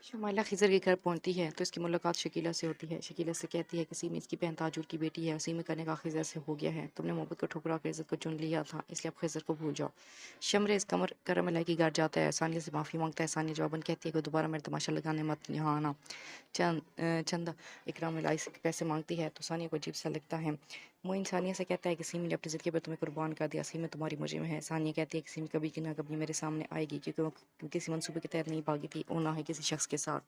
शुमाइला खिज़र के घर पहुंचती है तो इसकी मुलाकात शकीला से होती है। शकीला से कहती है कि सीमी इसकी बहन ताजुर की बेटी है। सीमी का निकाह खिज़र से हो गया है। तुमने मोहब्बत को ठुकरा कर इज़्ज़त को चुन लिया था, इसलिए अब खिज़र को भूल जाओ। शमरे इस कमर करम अलाई के घर जाता है। सानिया से माफ़ी मांगता है। सानिया जवाबन कहती है कि दोबारा मेरा तमाशा लगाने मत यहाँ आना। चंद इकराम अलाई से पैसे मांगती है तो सानिया को अजीब सा लगता है। मोइन सानिया से कहता है कि सीमी ने अपनी ज़िंदगी पर तुम्हें कुर्बान कर दिया। सीमी तुम्हारी मुझे में है। सानिया कहती है कि सीमी कभी कि ना कभी मेरे सामने आएगी, क्योंकि वो किसी मंसूबे के तहत नहीं भागी थी और ना ही किसी शख्स के साथ।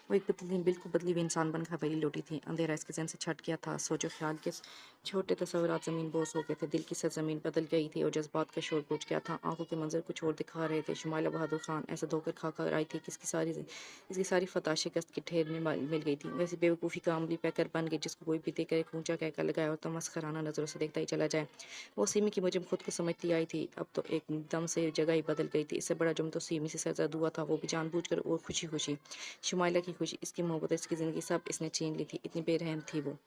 वो एक बिल्कुल बदली हुई इंसान बनकर हवेली लौटी थी। अंधेरा इसके ज़हन से छट गया था। सोचो ख्याल के छोटे तस्वुरात ज़मीन बोस हो गए थे। दिल की सरजमीन बदल गई थी और जज्बात का शोर गूंज गया था। आंखों के मंजर कुछ और दिखा रहे थे। शुमाइला बहादुर खान ऐसा धोकर खा कर आई थी कि इसकी सारी फतह शिकस्त के ढेर में मिल गई थी। वैसे बेवकूफ़ी का अमली पैकर बन गई जिसको कोई भी देखकर एक ऊंचा कहकर लगाया और तमस्खराना नज़रों से देखता ही चला जाए। वो सीमी की मुझे खुद को समझती आई थी, अब तो एकदम से जगह ही बदल गई थी। इससे बड़ा जुर्म तो सीमी से सरजद हुआ था, वो भी जानबूझकर और खुशी खुशी। शुमाइला की खुशी, इसकी मोहब्बत, इसकी ज़िंदगी सब इसने छीन ली थी। इतनी बेरहम थी वो,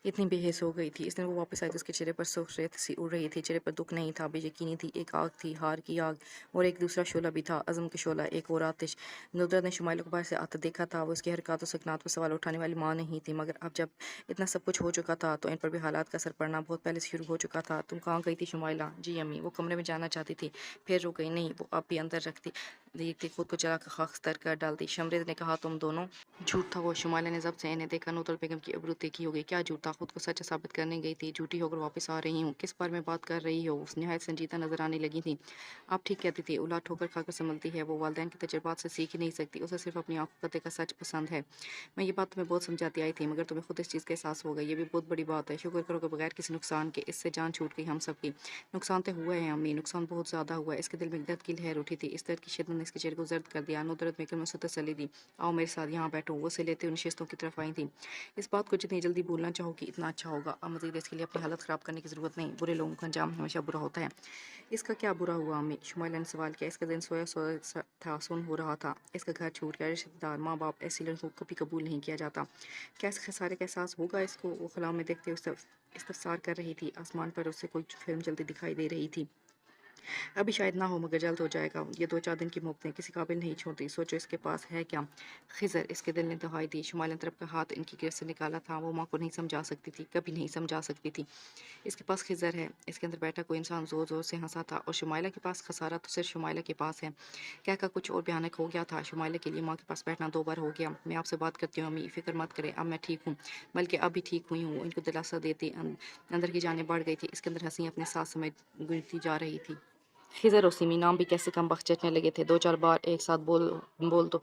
इतनी बेहिस हो गई थी। इसने वो वापस आई तो उसके चेहरे पर सफ़ेद सी उड़ रही थी। चेहरे पर दुख नहीं था, बेयकीनी थी। एक आग थी, हार की आग, और एक दूसरा शोला भी था, अज़म का शोला, एक और आतिश। नुसरत ने शुमाइला को बाहर से आते देखा था। वो उसकी हरकत और सकनात पर सवाल उठाने वाली माँ नहीं थी, मगर अब जब इतना सब कुछ हो चुका था तो इन पर भी हालात का असर पड़ना बहुत पहले से शुरू हो चुका था। तुम कहाँ गई थी शुमाइला? जी अम्मी। वो कमरे में जाना चाहती थी, फिर रुक गई। नहीं, वो अब भी अंदर रखती देखती, खुद को चला कर खाक स्तर कर डालती। शमरेद ने कहा, तुम दोनों। झूठ था वो। शुमाइला ने जब से इन्हें देखा नूतल बेगम की अबरू देखी हो गई। क्या झूठ था? खुद को सच साबित करने गई थी। झूठी होकर वापस आ रही हूँ। किस बारे में बात कर रही हो? उस निहायत संजीदा नजर आने लगी थी। आप ठीक कहती थी, औलाद ठोकर खाकर संभलती है। वो वालिदैन के तजुर्बात से सीख ही नहीं सकती, उसे सिर्फ अपनी आंखों का देखा सच पसंद है। मैं ये बात तुम्हें बहुत समझाती आई थी, मगर तुम्हें खुद इस चीज़ का एहसास हो गया। ये भी बहुत बड़ी बात है। शुक्र करो कि बगैर किसी नुकसान के इससे जान छूट गई हम सबकी। नुकसान तो हुआ है अम्मी, नुकसान बहुत ज़्यादा हुआ है। इसके दिल में दर्द की लहर उठी थी। इस दर्द की शिद्दत ने इसके चेहरे को जर्द कर दिया। नुदरत बेगम ने उसे तसल्ली दी। आओ मेरे साथ यहाँ बैठो। वो से लेते उन नशिस्तों की तरफ आई थी। इस बात को जितनी जल्दी भूलना चाहोगी इतना अच्छा होगा। अब मज़ीद इसके लिए अपनी हालत ख़राब करने की ज़रूरत नहीं। बुरे लोगों का अंजाम हमेशा बुरा होता है। इसका क्या बुरा हुआ अम्मी? शुमाइला ने सवाल किया। इसका दिन सोया सोया था, सुन हो रहा था। इसका घर छूट गया, रिश्तेदार, माँ बाप, ऐसी लड़कों को कभी कबूल नहीं किया जाता। क्या इस खसारे का एहसास होगा इसको? वो खला में देखते इस्तफसार कर रही थी। आसमान पर उसे कोई फिल्म चलती दिखाई दे रही थी। अभी शायद ना हो, मगर जल्द हो जाएगा। ये 2-4 दिन की मोहब्बतें किसी काबिल नहीं छोड़ती। सोचो इसके पास है क्या? खिज़र, इसके दिल ने दुहाई दी। शुमाइला ने तरफ का हाथ इनकी गिरफ्त से निकाला था। वो माँ को नहीं समझा सकती थी, कभी नहीं समझा सकती थी। इसके पास खिज़र है। इसके अंदर बैठा कोई इंसान ज़ोर ज़ोर से हंसा था, और शुमाइला के पास खसारा तो सिर्फ शुमाइला के पास है। कहकर कुछ और भयानक हो गया था। शुमाइला के लिए माँ के पास बैठना 2 बार हो गया। मैं आपसे बात करती हूँ अम्मी, फ़िक्र मत करें, अब मैं ठीक हूँ, बल्कि अभी ठीक हुई हूँ। इनको दिलासा देती अंदर की जाने बढ़ गई थी। इसके अंदर हंसी अपने साथ समेत गुजरती जा रही थी। खिज़र और सिमी नाम भी कैसे कम बख्त चटने लगे थे। 2-4 बार एक साथ बोल तो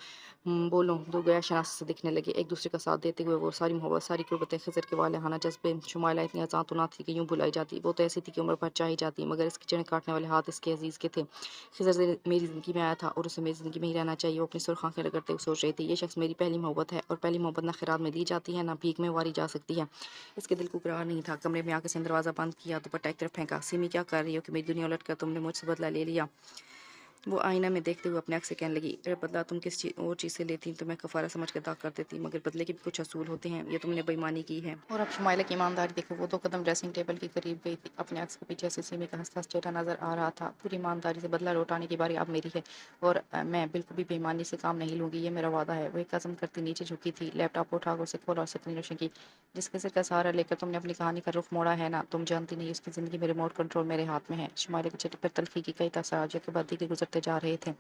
बोलों दो गैर शनास से दिखने लगे। एक दूसरे का साथ देते हुए वो सारी मोहब्बत, सारी कुर्बतें, खिज़र के वालेहाना जज्बे। शुमाइला इतनी आसान तो ना थी कि यूँ भुलाई जाती। वो तो ऐसी थी कि उम्र भर चाही जाती, मगर इसके चने काटने वाले हाथ इसके अजीज़ के थे। खिज़र मेरी ज़िंदगी में आया था और उसे मेरी ज़िंदगी में ही रहना चाहिए। वो अपनी सुर्ख आँखें रगड़ते हुए सोच रही थी, ये शख्स मेरी पहली मोहब्बत है, और पहली मोहब्बत ना खिरात में दी जाती है, ना भीख में वारी जा सकती है। इसके दिल को करार नहीं था। कमरे में आकर इसने दरवाज़ा बंद किया, दुपट्टा एक तरफ फेंका। सिमी, क्या कर रही हो कि मेरी दुनिया उलट कर तुमने मुझसे बदला ले लिया? वो आईना में देखते हुए अपने आप से कहने लगी, अरे बदला तुम किस चीज़ और चीज़ से लेती तो मैं कफ़ारा समझ कर दाग कर देती, मगर बदले के भी कुछ असूल होते हैं। ये तुमने बेईमानी की है। और अब शुमाइला की ईमानदारी देखो। वो 2 कदम ड्रेसिंग टेबल के करीब गई थी। अपने अक्स के पीछे से सिमी का हंसता चेहरा नजर आ रहा था। पूरी ईमानदारी से बदला लौटाने की बारी अब मेरी है, और मैं बिल्कुल भी बेईमानी से काम नहीं लूंगी, ये मेरा वादा है। वो एक कदम करती नीचे झुकी थी। लैपटॉप उठाकर उसे खोला और स्क्रीन रोशन की। जिसके सिर का सहारा लेकर तुमने अपनी कहानी का रुख मोड़ा है ना, तुम जानती नहीं उसकी ज़िंदगी में रिमोट कंट्रोल मेरे हाथ में है। शुमाइला के चेहरे पर तल्खी की कई तासरात जो कि बदी के गुजरते जा रहे थे।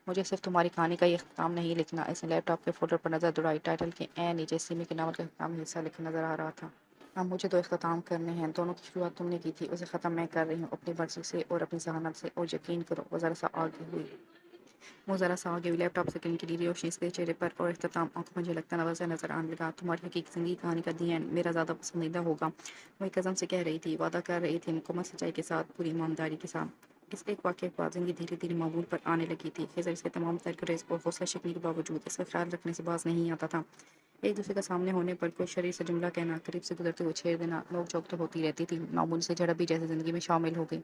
मुझे सिर्फ तुम्हारी कहानी का ये इख्तिताम नहीं लिखना। इसने लैपटॉप के फोल्डर पर नज़र दौड़ाई। टाइटल के नीचे सिमी के नावल का इख्तितामी हिस्सा लिखा नजर आ रहा था। अब मुझे 2 इख्तिताम करने हैं। दोनों की शुरुआत तुमने की थी, उसे ख़त्म मैं कर रही हूँ, अपनी मर्जी से और अपनी जहानत से। और यकीन करो, वो ज़रा सा आगे हुई। लैपटॉप से किरण की नीली रोशनी इसके चेहरे पर और इख्तिताम आंखों में झलकता नजर आने लगा। तुम्हारी हकीकी ज़िंदगी कहानी का दी एंड मेरा ज़्यादा पसंदीदा होगा। वो एक कसम से कह रही थी, वादा कर रही थी, मुकम्मल सच्चाई के साथ, पूरी ईमानदारी के साथ। इस एक वाक़ये के बाद ज़िंदगी धीरे धीरे मामूल पर आने लगी थी। खिज़र इसके तमाम तरक और हौसला शिकनी के बावजूद इसका ख्याल रखने से बाज नहीं आता था। एक दूसरे का सामने होने पर कोई शरीर से जुमला कहना, करीब से गुजरते हुए छेड़ देना, नोक झोंक तो होती रहती थी। मामूली से झड़प भी जैसे ज़िंदगी में शामिल हो गई।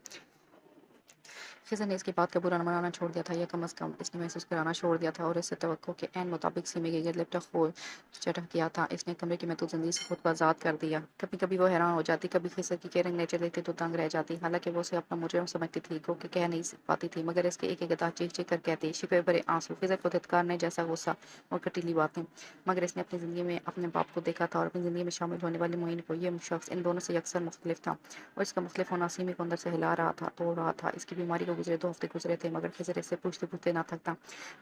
खिज़र ने इसकी बात का बुरा मनाना छोड़ दिया था, या कम अज़ कम इसने महसूस कराना छोड़ दिया था, और इससे तवक्को के ऐन मुताबिक सीमे के गिर्द लिपटा खोल चटक किया था। इसने कमरे की महदूद ज़िंदगी से खुद को आज़ाद कर दिया। कभी कभी वो हैरान हो जाती, कभी खिज़र की केयरिंग नेचर देखती तो दंग रह जाती। हालांकि वो उसे अपना मुजरिम समझती थी, को कि कह नहीं पाती थी, मगर इसके एक एक अदा चीख चीख कर कहती, शिकवे भरे आंसू, खिज़र को धिक्कारने जैसा गुस्सा और कटीली बातें। मगर इसने अपनी ज़िंदगी में अपने बाप को देखा था, और अपनी ज़िंदगी में शामिल होने वाली मोइन को। ये शख्स इन दोनों से अक्सर मुख्तलिफ था, और इसका मुख्तलिफ होना सीमी को अंदर से हिला रहा था, तोड़ रहा था। इसकी बीमारी को गुजरे 2 हफ्ते गुजरे थे, मगर खिज़र इससे पूछते पूछते ना थकता।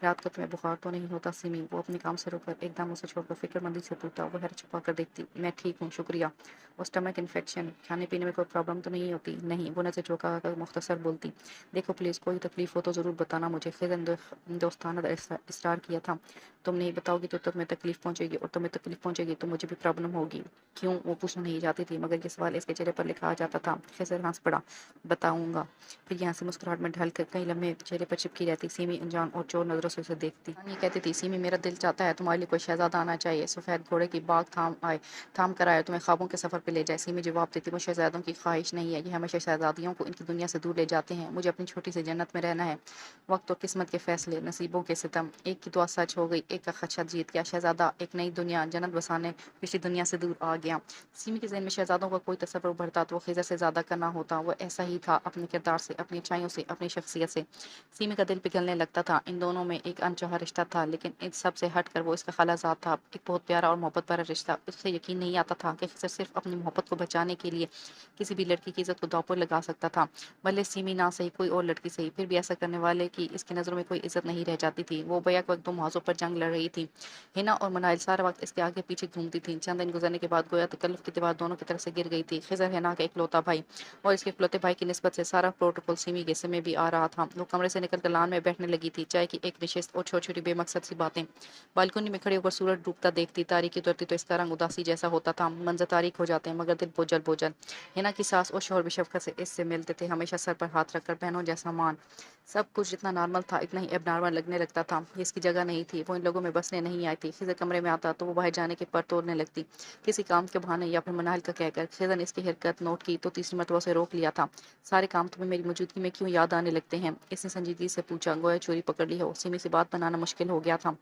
रात को तुम्हें बुखार तो नहीं होता सीमी? वो अपने काम से रुककर एकदम उसे छोड़कर फिक्रमंदी से पूछता। वो हैरत छुपा कर देखती। मैं ठीक हूँ, शुक्रिया। और स्टमक इन्फेक्शन, खाने पीने में कोई प्रॉब्लम तो नहीं होती? नहीं। वो नजर झुका कर मुख्तसर बोलती, देखो प्लीज़, कोई तकलीफ हो तो ज़रूर बताना मुझे। खिज़र ने दोस्ताना इसरार किया था, तुम नहीं बताओगी तो तुम्हें तकलीफ पहुंचेगी, और तुम्हें तकलीफ पहुंचेगी तो मुझे भी प्रॉब्लम होगी। क्यों? वो पूछना नहीं चाहती थी, मगर ये सवाल इसके चेहरे पर लिखा आ जाता था। खिज़र हंस पड़ा, बताऊंगा। फिर यहाँ से मुस्कुराहट में ढल कर कई लम्हे चेहरे पर चिपकी रहती। सीमी अनजान और चोर नजरों से उसे देखती। ये कहती थी, सीमी मेरा दिल चाहता है तुम्हारे लिए कोई शहजादा आना चाहिए, सफ़ेद घोड़े की बाग थाम कर आए, तुम्हें ख्वाबों के सफ़र पर ले जाए। सीमी जवाब देती, वो शहजादों की ख्वाहिश नहीं है, ये हमेशा शहजादियों को इनकी दुनिया से दूर ले जाते हैं। मुझे अपनी छोटी सी जन्नत में रहना है। वक्त और किस्मत के फैसले, नसीबों के सितम, एक की दुआ सच हो गई, एक का खदशा जीत गया। शहजादा एक नई दुनिया जन्नत बसाने पिछली दुनिया से दूर आ गया। सीमी के ज़हन में शहजादों का कोई तस्वर उभरता तो वो खिज़र से ज़्यादा करना होता। वो ऐसा ही था, अपने किरदार से, अपनी अच्छाइयों से, अपनी शख्सियत से। सीमी का दिल पिघलने लगता था। इन दोनों में एक अनचाहा रिश्ता था, लेकिन इन सब से हट कर वो इसका खालाजाद था, एक बहुत प्यारा और मोहब्बत भरा रिश्ता। उसे यकीन नहीं आता था कि खिज़र सिर्फ अपनी मोहब्बत को बचाने के लिए किसी भी लड़की की इज्जत को दांव पर लगा सकता था। भले सीमी ना सही, कोई और लड़की सही, फिर भी ऐसा करने वाले की इसकी नज़रों में कोई इज्जत नहीं रह जाती थी। वो बैक वक्त 2 मुहावजों पर जंग लड़ रही थी। हिना और मनाइल सारा वक्त इसके आगे पीछे घूमती थी। चंद दिन गुजरने के बाद गोया तकल्लुफ़ की दीवार दोनों की तरफ से गिर गई थी। खिज़र हिना का इकलौता भाई, और इसके इकलौते भाई की निस्बत से सारा प्रोटोकॉल सीमी के समय भी आ रहा था। वो कमरे से निकलकर लान में बैठने लगी थी। चाय की एक नशिस्त और छोटी छोटी बेमकसद सी बातें। बालकनी में खड़े होकर सूरज डूबता देखती, तारीकी उतरती तो इसका रंग उदासी जैसा होता था। मंजर तारीख हो जाते, मगर दिल बोझल बोझल। हिना की सास और शौहर भी शफ़क़त से इससे मिलते थे, हमेशा सर पर हाथ रखकर, बहनों जैसा मान। सब कुछ जितना नॉर्मल था, इतना ही एबनॉर्मल लगने लगता था। ये इसकी जगह नहीं थी, वो इन लोगों में बसने नहीं आई थी। खिज़र कमरे में आता तो वो बाहर जाने के पर तोड़ने लगती, किसी काम के बहाने या फिर मनाहिल का कहकर। खिज़र ने इसकी हरकत नोट की तो तीसरी मरतबा उसे रोक लिया था। सारे काम तुम्हें मेरी मौजूदगी में क्यों याद आने लगते हैं? इसने संजीदगी से पूछा, गोया चोरी पकड़ ली हो। सीमी से बात बनाना मुश्किल हो गया था।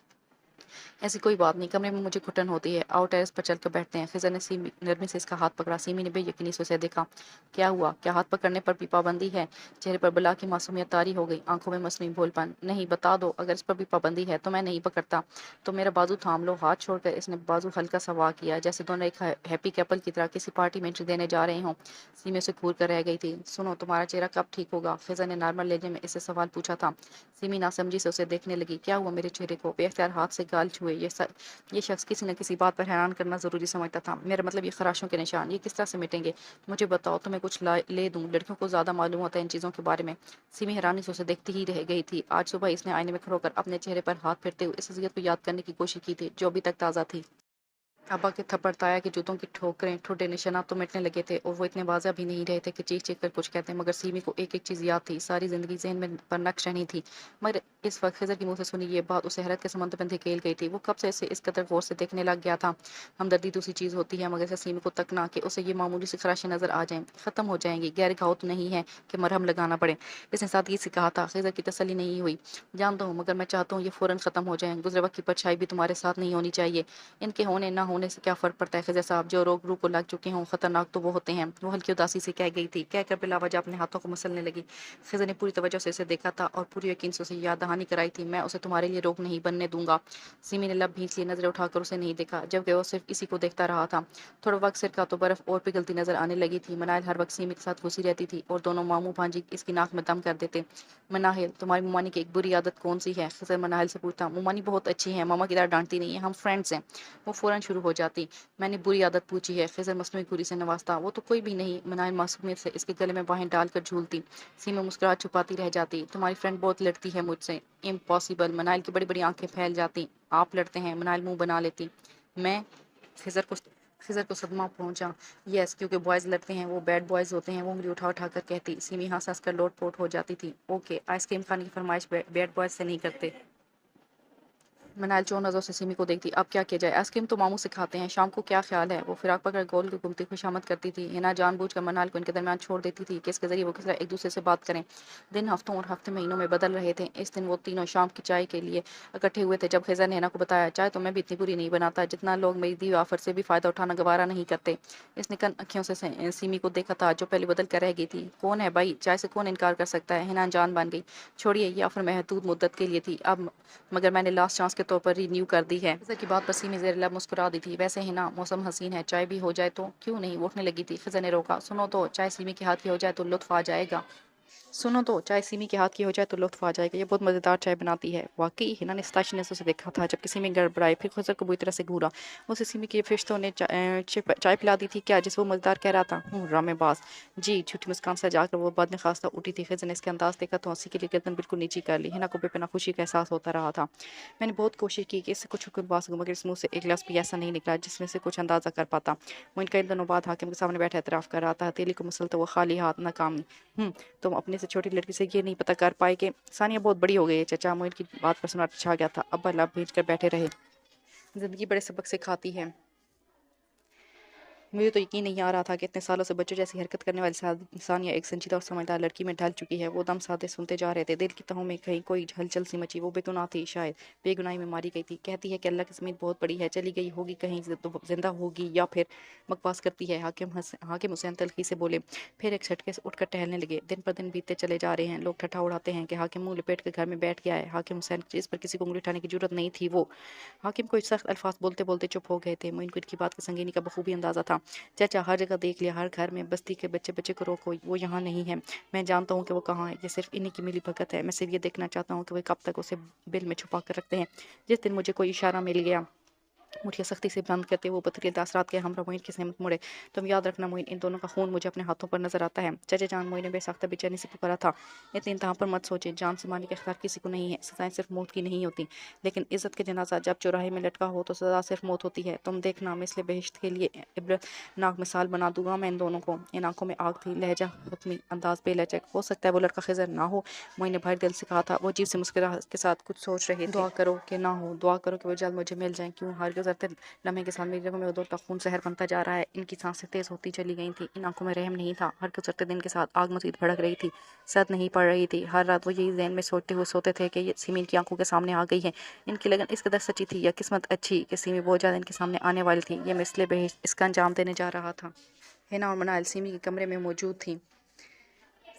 ऐसी कोई बात नहीं, कमरे में मुझे घुटन होती है, आओ टेरेस पर चलकर बैठते हैं। खिज़र ने सीमी नरमी से इसका हाथ पकड़ा। सीमी ने बेयकीनी से उसे देखा। क्या हुआ? क्या हाथ पकड़ने पर भी पाबंदी है? चेहरे पर बला की मासूमियत तारी हो गई, आंखों में मसनूई भोलपन। नहीं, बता दो, अगर इस पर भी पाबंदी है तो मैं नहीं पकड़ता। तो मेरा बाजू थाम लो। हाथ छोड़कर इसने बाजू हल्का सा वार किया, जैसे दोनों एक हैप्पी कपल की तरह किसी पार्टी में एंट्री देने जा रहे हों। सीमी उसे घूर कर रह गई थी। सुनो, तुम्हारा चेहरा कब ठीक होगा? खिज़र ने नॉर्मल लहजे में इससे सवाल पूछा था। सीमी नासमझी से उसे देखने लगी। क्या हुआ मेरे चेहरे को? बेख्तियार हाथ से गाल छुए। ये शख्स किसी न किसी बात पर हैरान करना ज़रूरी समझता था। मेरा मतलब, ये खराशों के निशान, ये किस तरह से मिटेंगे? मुझे बताओ, तुम्हें कुछ ले दूँ? लड़कियों को ज़्यादा मालूम होता है इन चीज़ों के बारे में। सीमी हैरानी से उसे देखती ही रह गई थी। आज सुबह इसने आईने में खड़े होकर अपने चेहरे पर हाथ फेरते हुए इस असलियत को याद करने की कोशिश की थी, जो अभी तक ताज़ा थी। अब्बा के थप्पड़, ताया के जूतों की ठोकरें, ठुड्डे निशानात तो मिटने लगे थे, और वो इतने वाज़ेह भी नहीं रहे थे कि चीख चीख कर कुछ कहते। मगर सीमी को एक एक चीज़ याद थी, सारी ज़िंदगी ज़हन में पर नक्श रहनी थी। मगर इस वक्त खिज़र के मुंह से सुनी ये बात उसे हैरत के समंदर में धकेल गई थी। वो कब से इसे इस कदर गौर से देखने लग गया था। हमदर्दी दूसरी चीज़ होती है, मगर इसे सीमी को तकना कि उसे ये मामूली सी खराशें नजर आ जाएं, ख़त्म हो जाएंगी। गहरे घाव तो नहीं है कि मरहम लगाना पड़े। इसने सादगी से कहा था। खिज़र की तसल्ली नहीं हुई। जानता हूँ, मगर मैं चाहता हूँ ये फ़ौरन ख़त्म हो जाए। गुज़रे वक्त की परछाई भी तुम्हारे साथ नहीं होनी चाहिए। इनके होने ना होने से क्या फ़र्क पड़ता है खिज़र साहब? जो रोग रूह को लग चुके हों, खतरनाक तो वो होते हैं। वो हल्की उदासी से कह गई थी, कहकर बिलावजह अपने हाथों को मसलने लगी। खिज़र ने पूरी तवज्जो से उसे देखा था और पूरी यकीन से उसे याद दहानी कराई थी। मैं उसे तुम्हारे लिए रोग नहीं बनने दूंगा। सीमी ने लब भींच ली, नजरें उठाकर उसे नहीं देखा, जबकि वो सिर्फ इसी को देखता रहा था। थोड़ा वक्त सिर का तो बर्फ और पिघलती नजर आने लगी थी। मनाइल हर वक्त सीमी के साथ घुसी रहती थी, और दोनों मामू भांजी इसकी नाक में दम कर देते। मनाहिल, तुम्हारी मुमानी की एक बुरी आदत कौन सी है? खिज़र मनाहिल से पूछता। मुमानी बहुत अच्छी है, मामा की तरह डांटती नहीं है, हम फ्रेंड्स हैं। वो फौरन शुरू हो जाती। मैंने बुरी आदत पूछी है। खिज़र मसनूई घुरी से नवाजता। वो तो कोई भी नहीं। मनाहिल मासूमियत से इसके गले में बाहें डालकर झूलती। सीमा मुस्कुराहट छुपाती रह जाती। तुम्हारी फ्रेंड बहुत लड़ती है मुझसे। इम्पॉसिबल। मनाइल की बड़ी बड़ी आंखें फैल जाती। आप लड़ते हैं? मनाइल मुंह बना लेती। मैं? खिज़र को खिज़र को सदमा पहुंचा। यस, क्योंकि बॉयज़ लड़ते हैं, वो बैड बॉयज़ होते हैं। वो उंगली उठा उठा कर कहती। सीमी हंस हंस कर लोट पोट हो जाती थी। ओके, आइसक्रीम खाने की फरमाइश बैड बॉयज़ से नहीं करते। منال چون نظروں سے سیمی کو دیکھتی، اب کیا کیا جائے؟ آئس کریم تو ماموں سے کھاتے ہیں، شام کو کیا خیال ہے؟ وہ فراق پکڑ گول کے گھومتی خوشامد کرتی تھی۔ ہنا جان بوجھ کر منال کو ان کے درمیان چھوڑ دیتی تھی کہ اس کے ذریعے وہ کس طرح ایک دوسرے سے بات کریں۔ دن ہفتوں اور ہفتے مہینوں میں بدل رہے تھے۔ اس دن وہ تینوں شام کی چائے کے لیے اکٹھے ہوئے تھے۔ جب خضر نے ہنا کو بتایا، چائے تو میں بھی اتنی بری نہیں بناتا جتنا لوگ میری دی آفر سے بھی فائدہ اٹھانا گوارا نہیں کرتے۔ اس نے کن اکھیوں سے سیمی کو دیکھا تھا جو پہلے بدل کر رہ گئی تھی۔ کون ہے بھائی، چائے سے کون انکار کر سکتا ہے؟ ہنا جان بن گئی، چھوڑیے یہ آفر محدود مدت کے لیے تھی، اب مگر میں نے لاسٹ چانس کے طور پر رینیو کر دی ہے۔ خضر کی بات پر سیمی زیر لب مسکرا دی تھی۔ ویسے ہنا موسم حسین ہے، چائے بھی ہو جائے تو کیوں نہیں؟ وہ اٹھنے لگی تھی۔ خضر نے روکا، سنو تو، چائے سیمی کے ہاتھ کی ہو جائے تو لطف آ جائے گا۔ سنو تو، چائے سیمی کے ہاتھ کی ہو جائے تو لطف آ جائے گا، یہ بہت مزیدار چائے بناتی ہے۔ واقعی؟ ہنا نے ستائشی نظروں سے دیکھا تھا جبکہ سیمی گڑبڑائی، پھر خضر کو بری طرح سے گھورا۔ اسے سیمی کی فرشتوں نے چائے پلا دی تھی کیا جس وہ مزیدار کہہ رہا تھا؟ ڈرامے باز۔ جی، جھوٹی مسکان سجا کر وہ بعد میں خواستہ اٹھی تھی۔ خضر نے اس کے انداز دیکھا تو ہنسی کے لیے گردن بالکل نیچی کر لی۔ ہنا کو بے پناہ خوشی کا احساس ہوتا رہا تھا۔ میں نے بہت کوشش کی کہ اس سے کچھ حکم پا سکوں مگر اس منہ سے ایک لفظ بھی ایسا نہیں نکلا جس میں سے کچھ اندازہ کر پاتا۔ وہ ان کئی دنوں بعد حاکم کے سامنے بیٹھا اعتراف کر رہا تھا۔ ہتھیلی کو مسلتے وہ خالی ہاتھ ناکامی۔ تم اپنے سے چھوٹی لڑکی سے یہ نہیں پتہ کر پائے کہ ثانیہ بہت بڑی ہو گئی ہے؟ چچا معین کی بات پر سناٹا چھا گیا تھا۔ ابا لب بھیج کر بیٹھے رہے۔ زندگی بڑے سبق سکھاتی ہے۔ مجھے تو یقین نہیں آ رہا تھا کہ اتنے سالوں سے بچوں جیسی حرکت کرنے والی ثانیہ ایک سنجیدہ اور سمجھدار لڑکی میں ڈھل چکی ہے۔ وہ دم سادے سنتے جا رہے تھے۔ دل کی تہوں میں کہیں کوئی ہلچل سی مچی۔ وہ بے گناہ تھی، شاید بے گناہی میں ماری گئی تھی۔ کہتی ہے کہ اللہ کی زمین بہت بڑی ہے، چلی گئی ہوگی کہیں زندہ ہوگی یا پھر بکواس کرتی ہے۔ حاکم حسین تلخی سے بولے، پھر ایک جھٹکے سے اٹھ کر ٹہلنے لگے۔ دن پر دن بیتتے چلے جا رہے ہیں، لوگ ٹھٹھا اڑاتے ہیں کہ حاکم منہ لپیٹ کے گھر میں بیٹھ گیا ہے۔ حاکم حسین اس پر کسی کو انگلی اٹھانے کی جرات نہیں تھی۔ وہ حاکم کو سخت الفاظ بولتے بولتے چپ ہو گئے تھے۔ معین کو ان کی بات کی سنگینی کا بخوبی اندازہ تھا۔ چچا، ہر جگہ دیکھ لیا، ہر گھر میں، بستی کے بچے بچے کو روکو، وہ یہاں نہیں ہے۔ میں جانتا ہوں کہ وہ کہاں ہے، یہ صرف انہی کی ملی بھگت ہے۔ میں صرف یہ دیکھنا چاہتا ہوں کہ وہ کب تک اسے بل میں چھپا کر رکھتے ہیں۔ جس دن مجھے کوئی اشارہ مل گیا، مٹھیاں سختی سے بند کرتے وہ پتھریلے تاثرات کے ہمراہ معین کی سمت مڑے۔ تم یاد رکھنا معین، ان دونوں کا خون مجھے اپنے ہاتھوں پر نظر آتا ہے۔ چچا جان، معین نے بے ساختہ بے چینی سے پکارا تھا۔ اتنی انتہا پر مت سوچے، جان سے مارنے کا اختیار کسی کو نہیں ہے۔ سزائیں صرف موت کی نہیں ہوتی، لیکن عزت کے جنازہ جب چوراہے میں لٹکا ہو تو سزا صرف موت ہوتی ہے۔ تم دیکھنا، مثل بہشت کے لیے عبرتناک مثال بنا دوں گا میں ان دونوں کو۔ ان آنکھوں میں آگ تھی، لہجہ حتمی، انداز بے لچک۔ ہو سکتا ہے وہ لڑکا خضر نہ ہو، معین نے بھر دل سے کہا تھا۔ وہ عجیب سے مسکراہٹ کے ساتھ کچھ سوچ رہے تھے۔ دعا کرو کہ نہ ہو، دعا کرو کہ وہ جلد مجھے مل جائیں۔ کیوں؟ ہر گزرتے لمحے کے ساتھ میری رگوں میں ادولتا خون زہر بنتا جا رہا ہے۔ ان کی سانسیں تیز ہوتی چلی گئی تھیں، ان آنکھوں میں رحم نہیں تھا۔ ہر گزرتے دن کے ساتھ آگ مزید بھڑک رہی تھی، سرد نہیں پڑ رہی تھی۔ ہر رات وہ یہی ذہن میں سوچتے ہوئے سوتے تھے کہ یہ سیمی ان کی آنکھوں کے سامنے آ گئی ہے۔ ان کی لگن اس قدر سچی تھی یا قسمت اچھی کہ سیمی بہت جلد ان کے سامنے آنے والی تھی۔ یہ مثل بہشت اس کا انجام دینے جا رہا تھا۔ ہنا اور منال سیمی کے کمرے میں موجود تھیں۔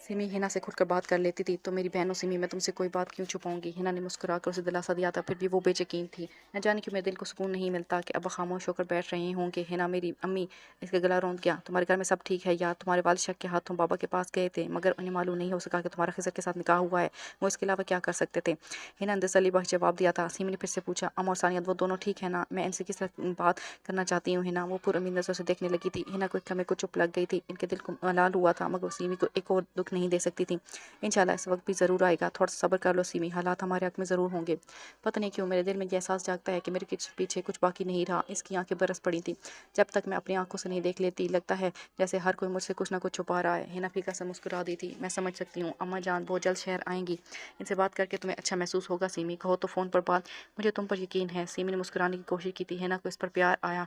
سیمی ہنا سے کھل کر بات کر لیتی تھی۔ تو میری بہنوں سیمی، میں تم سے کوئی بات کیوں چھپاؤں گی؟ ہنا نے مسکرا کر اسے دلاسا دیا تھا، پھر بھی وہ بے یقین تھی۔ نہ جانے کیوں میرے دل کو سکون نہیں ملتا کہ ابا خاموش ہو کر بیٹھ رہے ہوں گے۔ ہنا، میری امی، اس کا گلا روند گیا، تمہارے گھر میں سب ٹھیک ہے یا؟ تمہارے والد شک کے ہاتھوں بابا کے پاس گئے تھے مگر انہیں معلوم نہیں ہو سکا کہ تمہارا خضر کے ساتھ نکاح ہوا ہے، وہ اس کے علاوہ کیا کر سکتے تھے؟ ہنا نے تسلی بخش جواب دیا تھا۔ سیمی نے پھر سے پوچھا، ام اور ثانیہ وہ دونوں ٹھیک ہے نا؟ میں ان سے کس طرح بات کرنا چاہتی ہوں ہنا؟ وہ پر امید نظروں سے دیکھنے لگی تھی۔ ہنا کو ایک لمحے کو چپ لگ گئی تھی، ان کے دل کو ملال ہوا تھا مگر وہ سیمی کو ایک اور دکھ نہیں دے سکتی تھی۔ انشاءاللہ اس وقت بھی ضرور آئے گا، تھوڑا سا صبر کر لو سیمی، حالات ہمارے حق میں ضرور ہوں گے۔ پتہ نہیں کیوں میرے دل میں یہ احساس جاگتا ہے کہ میرے پیچھے کچھ باقی نہیں رہا۔ اس کی آنکھیں برس پڑی تھیں۔ جب تک میں اپنی آنکھوں سے نہیں دیکھ لیتی لگتا ہے جیسے ہر کوئی مجھ سے کچھ نہ کچھ چھپا رہا ہے۔ ہنا پھیکا سا مسکرا دی تھی۔ میں سمجھ سکتی ہوں، اماں جان بہت جلد شہر آئیں گی، ان سے بات کر کے تمہیں اچھا محسوس ہوگا سیمی، کہو تو فون پر بات، مجھے تم پر یقین ہے۔ سیمی نے مسکرانے کی کوشش کی تھی۔ ہنا کو اس پر پیار آیا۔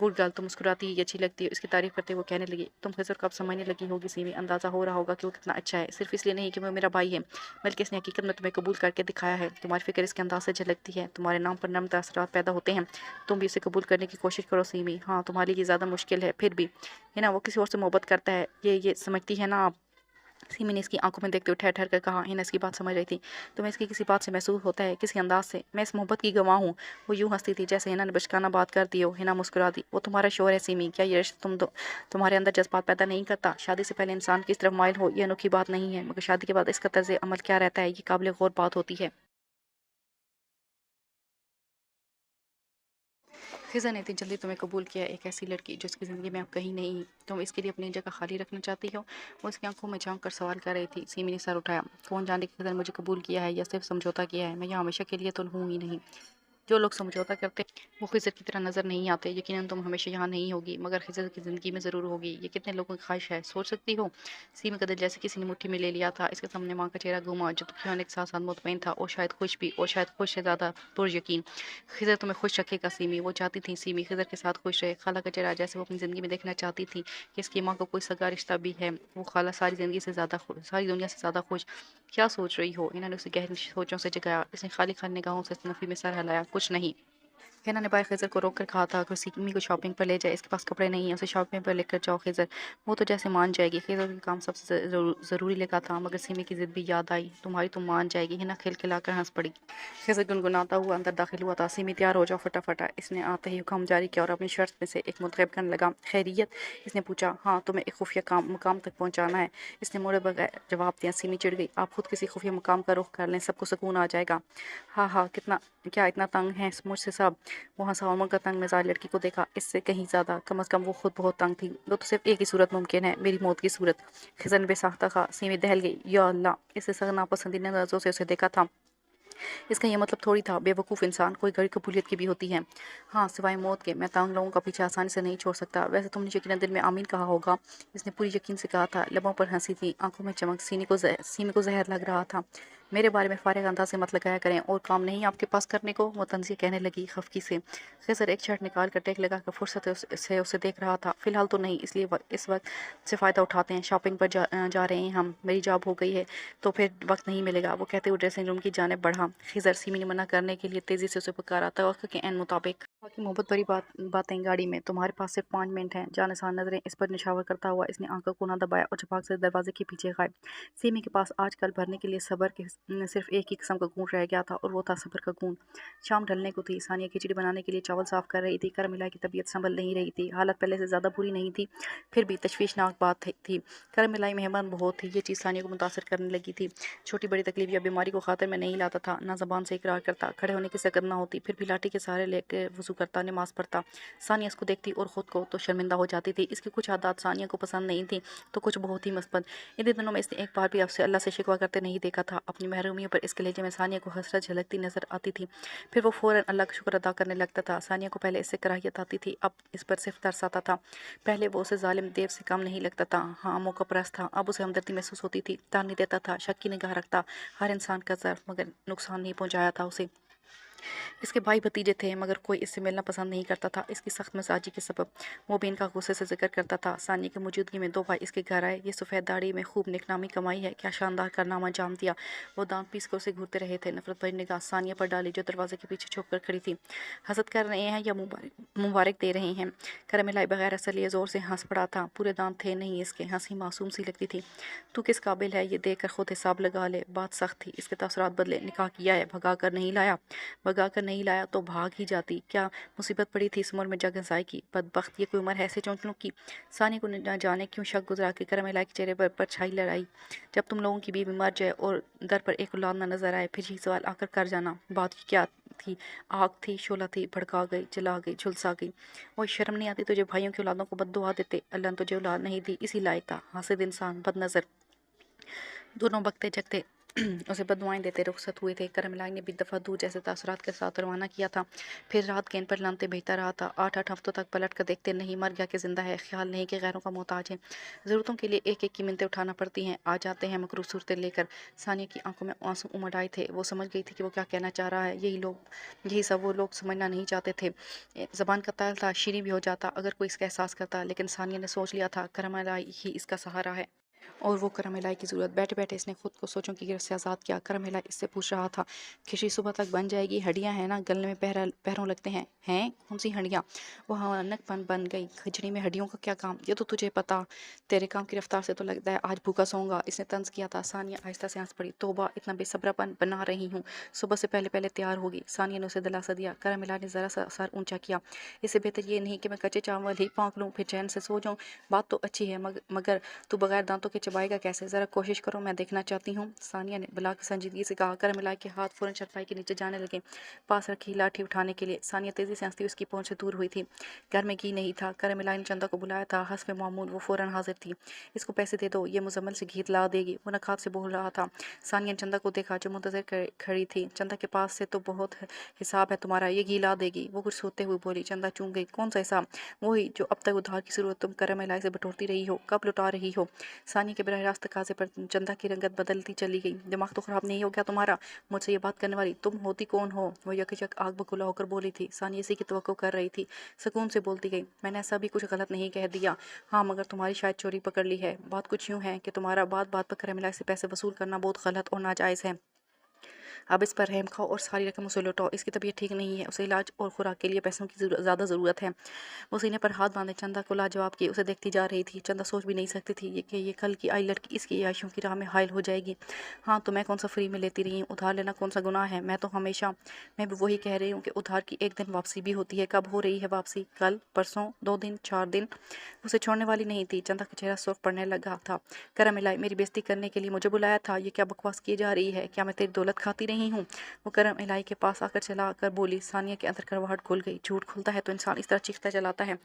گڈ گرل، تم مسکراتی ہی اچھی لگتی ہے، اس کی تعریف کرتے وہ کہنے لگی۔ تم خضر کو اب سمجھنے لگی ہوگی سیمی، اندازہ ہو رہا ہوگا کہ وہ کتنا اچھا ہے، صرف اس لیے نہیں کہ وہ میرا بھائی ہے بلکہ اس نے حقیقت میں تمہیں قبول کر کے دکھایا ہے۔ تمہاری فکر اس کے انداز سے جھلکتی ہے، تمہارے نام پر نرم تاثرات پیدا ہوتے ہیں۔ تم بھی اسے قبول کرنے کی کوشش کرو سیمی۔ ہاں، تمہارے لیے زیادہ مشکل ہے پھر بھی، ہے نا؟ وہ کسی اور سے محبت کرتا ہے، یہ سمجھتی ہے نا آپ؟ سیمی نے اس کی آنکھوں میں دیکھتے ہوئے ٹھہر ٹھہر کر کہا۔ ہنا اس کی بات سمجھ رہی تھی۔ تمہیں اس کی کسی بات سے محسوس ہوتا ہے، کسی انداز سے؟ میں اس محبت کی گواہ ہوں۔ وہ یوں ہنستی تھی جیسے ہنا نے بچکانہ بات کر دی ہو۔ ہنا مسکرا دی۔ وہ تمہارا شوہر ہے سیمی، کیا یہ رشتہ تمہارے اندر جذبات پیدا نہیں کرتا؟ شادی سے پہلے انسان کس طرف مائل ہو یہ انوکھی بات نہیں ہے، مگر شادی کے بعد اس کا طرز عمل کیا رہتا ہے یہ قابل غور بات ہوتی ہے۔ خضر نے اتنی جلدی تمہیں قبول کیا، ایک ایسی لڑکی جو اس کی زندگی میں اب کہیں نہیں، تم اس کے لیے اپنی جگہ خالی رکھنا چاہتی ہو؟ وہ اس کی آنکھوں میں جھانک کر سوال کر رہی تھی۔ سیمی نے سر اٹھایا۔ کون جانے کہ خضر نے مجھے قبول کیا ہے یا صرف سمجھوتا کیا ہے، میں یہاں ہمیشہ کے لیے تو ہوں ہی نہیں۔ जो लोग समझौता करते हैं वो खिज़र की तरह नज़र नहीं आते। यकीनन तुम हमेशा यहाँ नहीं होगी, मगर खिज़र की ज़िंदगी में ज़रूर होगी। ये कितने लोगों की ख्वाहिश है, सोच सकती हो? सीमी का दिल जैसे किसी ने मुट्ठी में ले लिया था। इसके सामने माँ का चेहरा घूमा, जो दुखी होने के साथ-साथ मुतमईन था और शायद खुश भी, और शायद खुश से ज़्यादा पुरयकीन। खिज़र तुम्हें खुश रखेगा सीमी, वो चाहती थी सीमी खिज़र के साथ खुश रहे। खाला का चेहरा जैसे वो अपनी ज़िंदगी में देखना चाहती थी कि इसकी माँ को कोई सगा रिश्ता भी है। वो खाला सारी ज़िंदगी से ज़्यादा सारी दुनिया से ज़्यादा खुश। क्या सोच रही हो? इन्होंने उसे गहरी सोचों से जगाया। इसने खाली निगाहों से नफ़ी में सर हिलाया। कुछ नहीं। हिना ने भाई खिज़र को रोक कर कहा था कि सिमी को शॉपिंग पर ले जाए, इसके पास कपड़े नहीं है, उसे शॉपिंग पर लेकर जाओ खिज़र। वो तो जैसे मान जाएगी। खिज़र का काम सबसे ज़रूरी लगा था, मगर सिमी की ज़िद भी याद आई। तुम्हारी तुम मान जाएगी। हिना खिलखिलाकर हंस पड़ी। खिज़र गुनगुनाता हुआ अंदर दाखिल हुआ था। सिमी तैयार हो जाओ फटाफट। इसने आते ही हुक्म जारी किया और अपनी शर्ट में से एक मुंतखब करने लगा। खैरियत? इसने पूछा। हाँ, तुम्हें एक खुफिया मुकाम तक पहुँचाना है। इसने मोड़े बगैर जवाब दिया। सिमी चिढ़ गई। आप खुद किसी खुफिया मुकाम का रुख कर लें, सबको सुकून आ जाएगा। हाँ हाँ, कितना क्या इतना तंग है मुझसे सब? वो हंसा और मुड़कर तंग मिजाज लड़की को देखा। इससे कहीं ज़्यादा, कम अज़ कम वो खुद बहुत तंग थी। वो तो सिर्फ एक ही सूरत मुमकिन है, मेरी मौत की सूरत। खिज़र ने बेसाख्ता कहा। सिमी दहल गई। या अल्लाह! इससे सख्त नापसंदीदा नज़रों से उसे देखा था। इसका ये मतलब थोड़ी था बेवकूफ़ इंसान कोई घड़ी कबूलियत की भी होती है। हाँ, सिवाय मौत के। मैं तंग लोगों का पीछे आसानी से नहीं छोड़ सकता। वैसे तुमने यकीनन दिल में आमीन कहा होगा। इसने पूरी यकीन से कहा था। लबों पर हंसी थी, आंखों में चमक। सीमी को जहर लग रहा था। मेरे बारे में फारिग अंदाज से मत लगाया करें, और काम नहीं आपके पास करने को? वो तंज़िया कहने लगी खफकी से। खिज़र एक शर्ट निकाल कर टेक लगा कर फुर्सत से उसे देख रहा था। फिलहाल तो नहीं, इसलिए इस वक्त से फ़ायदा उठाते हैं। शॉपिंग पर जा रहे हैं हम। मेरी जॉब हो गई है तो फिर वक्त नहीं मिलेगा। वो कहते हुए ड्रेसिंग रूम की जानिब बढ़ा। खिज़र सिमी ने मना करने के लिए तेज़ी से उसे पुकारा। तवक्कुल के ऐन मुताबिक बाकी मोहब्बत भरी बातें गाड़ी में। तुम्हारे पास सिर्फ 5 मिनट हैं। जानसार नजरें इस पर निछावर करता हुआ इसने आंखों को ना दबाया और झपक से दरवाजे के पीछे गायब। सिमी के पास आजकल भरने के लिए सब्र के सिर्फ एक ही किस्म का गुण रह गया था, और वो था सब्र का गुण। शाम ढलने को थी। सानिया खिचड़ी बनाने के लिए चावल साफ कर रही थी। करमिला की तबीयत संभल नहीं रही थी। हालत पहले से ज़्यादा बुरी नहीं थी, फिर भी तशवीशनाक बात थी। करमिलाई मेहमान बहुत थी। ये चीज़ सानिया को मुतासर करने लगी थी। छोटी बड़ी तकलीफ या बीमारी को खातिर में नहीं लाता था, ना ज़बान से इकरार करता। खड़े होने की सकत ना होती, फिर भी लाठी के सहारे लेकर वज़ू करता, नमाज़ पढ़ता। सानिया इसको देखती और ख़ुद को तो शर्मिंदा हो जाती थी। इसकी कुछ आदत सानिया को पसंद नहीं थी, तो कुछ बहुत ही मस्बत। इन दिनों में इसने एक बार भी आपसे अल्लाह से शिकवा करते नहीं देखा था। अपनी महरूमियों पर इसके लहजे में सानिया को हसरत झलकती नजर आती थी। फिर वो फ़ौरन अल्लाह का शुक्र अदा करने लगता था। सानिया को पहले इससे कराहियत आती थी, अब इस पर सिर्फ तरस आता था। पहले वो उसे जालिम देव से कम नहीं लगता था। हाँ, मौका परस्त था। अब उसे हमदर्दी महसूस होती थी। तानी देता था, शक की निगाह रखता हर इंसान का ज़र्फ, मगर नुकसान नहीं पहुंचाया था उसे। इसके भाई भतीजे थे, मगर कोई इससे मिलना पसंद नहीं करता था। इसकी सख्त मिजाजी के सबब वो भी इनका गुस्से से जिक्र करता था। सानिया की मौजूदगी में 2 भाई इसके घर आए। ये सफ़ेद दाढ़ी में खूब निकनामी कमाई है, क्या शानदार कारनामा अंजाम दिया। वो दांत पीस कर उसे घूरते रहे थे। नफरत भरी निगाह सानिया पर डाली, जो दरवाजे के पीछे छुप कर खड़ी थी। हसद कर रहे हैं या मुबारक दे रहे हैं? करमिलाई बगैर असलिए ज़ोर से हंस पड़ा था। पूरे दांत थे नहीं इसके। हंसी मासूम सी लगती थी। तू किस काबिल है ये देख कर खुद हिसाब लगा ले। बात सख्त थी। इसके तसरात बदले। निकाह किया है, भगा कर नहीं लाया। भगा कर नहीं लाया तो भाग ही जाती। क्या मुसीबत पड़ी थी इस उम्र में जगहसाई की? बदबख्त, ये कोई उम्र है ऐसे चौंचलों की? सानी को न जाने क्यों शक गुजरा कि करमिला के चेहरे पर छाई लड़ाई। जब तुम लोगों की बीवी मर जाए और दर पर एक औलाद न नजर आए, फिर ही सवाल आकर कर जाना। बात की क्या थी? आग थी, शोला थी, भड़का गई, जला गई, झुलसा गई। वो शर्म नहीं आती तुझे? भाइयों की औलादों को बद्दुआ देते। अल्लाह ने तुझे औलाद नहीं दी, इसी लायक था। हासिद इंसान, बदनजर। दोनों बकते जगते उसे बददुआएं देते रुखसत हुए थे। करमिलाई ने भी दफ़ा दूर जैसे तासुरात के साथ रवाना किया था। फिर रात गेंद पर लानते भेजता रहा था। 8-8 हफ्तों तक पलट कर देखते नहीं, मर गया कि जिंदा है, ख्याल नहीं कि गैरों का मोहताज है। ज़रूरतों के लिए एक एक की मिन्नतें उठाना पड़ती हैं। आ जाते हैं मकरूह सूरतें लेकर। सानिया की आंखों में आंसू उमड़ आए थे। वो समझ गई थी कि वो क्या कहना चाह रहा है। यही सब वो लोग समझना नहीं चाहते थे। ज़बान का ताल था, शीरी भी हो जाता अगर कोई इसका एहसास करता। लेकिन सानिया ने सोच लिया था करमिलाई ही इसका सहारा है, और वो करमिलाई की ज़रूरत। बैठे बैठे इसने खुद को सोचों की गिरफ्त से आज़ाद किया। करमिलाई इससे पूछ रहा था, खिचड़ी सुबह तक बन जाएगी? हड्डियाँ हैं ना, गलने में पैरों लगते हैं। हैं कौन सी हड्डियाँ? वो हवानकपन बन गई। खिचड़ी में हड्डियों का क्या काम? ये तो तुझे पता। तेरे काम की रफ्तार से तो लगता है आज भूखा सोऊंगा। इसने तंज किया था। सानिया आहिस्ता से हंस पड़ी। तोबा, इतना बेसब्रापन बना रही हूँ, सुबह से पहले पहले तैयार होगी। सानिया ने उसे दिलासा दिया। करमिला ने ज़रा सा सर ऊंचा किया। इससे बेहतर ये नहीं कि मैं कच्चे चावल ही पाक लूँ फिर चैन से सो जाऊँ। बात तो अच्छी है, मगर तू बगैर दांतों के कि चबाएगा कैसे, ज़रा कोशिश करो, मैं देखना चाहती हूँ। सानिया ने बुला के संजीदगी से कहा। करमिला के हाथ फ़ौरन चारपाई के नीचे जाने लगे, पास रखी लाठी उठाने के लिए। सानिया तेज़ी से हंसती उसकी पहुँच से दूर हुई थी। घर में घी नहीं था। करमिला ने चंदा को बुलाया था। हस्ब मामूल वो फ़ौरन हाजिर थी। इसको पैसे दे दो, ये मुजम्मल से घी ला देगी, वो नकात से बोल रहा था। सानिया ने चंदा को देखा जो मुंतज़िर खड़ी थी। चंदा के पास से तो बहुत हिसाब है तुम्हारा, ये घी ला देगी, वो कुछ सोते हुए बोली। चंदा चूक गई। कौन सा हिसाब? वही जो अब तक उधार की सूरत तुम करमिला से बटोरती रही हो, कब लुटा रही हो? सानिया के बरह रास्त तकाज़े पर चंदा की रंगत बदलती चली गई। दिमाग तो ख़राब नहीं हो गया तुम्हारा, मुझसे ये बात करने वाली तुम होती कौन हो? वो यकजक आग बकुला होकर बोली थी। सानिया इसी की तवक्को कर रही थी, सुकून से बोलती गई। मैंने ऐसा भी कुछ गलत नहीं कह दिया। हाँ, मगर तुम्हारी शायद चोरी पकड़ ली है। बात कुछ यूँ है कि तुम्हारा बात बात पर करमिला से पैसे वसूल करना बहुत गलत और नाजायज़ है। अब इस पर रहम खाओ और सारी रकम उसे लौटाओ। इसकी तबीयत ठीक नहीं है, उसे इलाज और खुराक के लिए पैसों की ज़्यादा ज़रूरत है। वो सीने पर हाथ बांधे चंदा को लाजवाब किए उसे देखती जा रही थी। चंदा सोच भी नहीं सकती थी कि ये कल की आई लड़की इसकी आयशों की राह में हायल हो जाएगी। हाँ, तो मैं कौन सा फ्री में लेती रही हूँ? उधार लेना कौन सा गुनाह है? मैं भी वही कह रही हूँ कि उधार की एक दिन वापसी भी होती है। कब हो रही है वापसी? कल, परसों, 2 दिन, 4 दिन? उसे छोड़ने वाली नहीं थी। चंदा का चेहरा सुर्ख पड़ने लगा था। करमिला, मेरी बेइज्जती करने के लिए मुझे बुलाया था? ये क्या बकवास की जा रही है? क्या मैं तेरी दौलत खाती रही हूँ? वो करमिला के पास आकर चला कर बोली। सानिया के अंदर करवाहट खुल गई। झूठ खुलता है तो इंसान इस तरह चीखता चलाता है।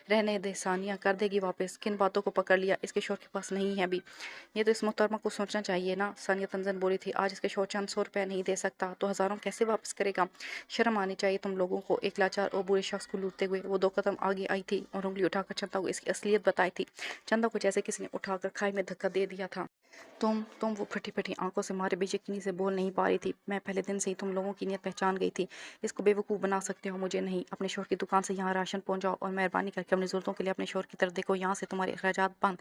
रहने दे सानिया, कर देगी वापस। किन बातों को पकड़ लिया? इसके शोहर के पास नहीं है अभी। ये तो इस मोहतरमा को सोचना चाहिए ना। सानिया तंजन बोली थी। आज इसके शोहर चंद 100 रुपये नहीं दे सकता तो हज़ारों कैसे वापस करेगा? शर्म आनी चाहिए तुम लोगों को, एक लाचार और बुरे शख्स को लूटते हुए। वो 2 कदम आगे आई थी और उंगली उठाकर चंदा को इसकी असलियत बताई थी। चंदा को जैसे किसी ने उठाकर खाई में धक्का दे दिया था। तुम वो फटी फटी आंखों से मारे बेयकीनी से बोल नहीं पा रही थी। मैं पहले दिन से ही तुम लोगों की नीयत पहचान गई थी। इसको बेवकूफ़ बना सकते हो, मुझे नहीं। अपने शोहर की दुकान से यहाँ राशन पहुँचाओ और मेहरबानी करके अपनी ज़रूरतों के लिए अपने शोहर की तरफ देखो। यहाँ से तुम्हारे अखराजात बंद।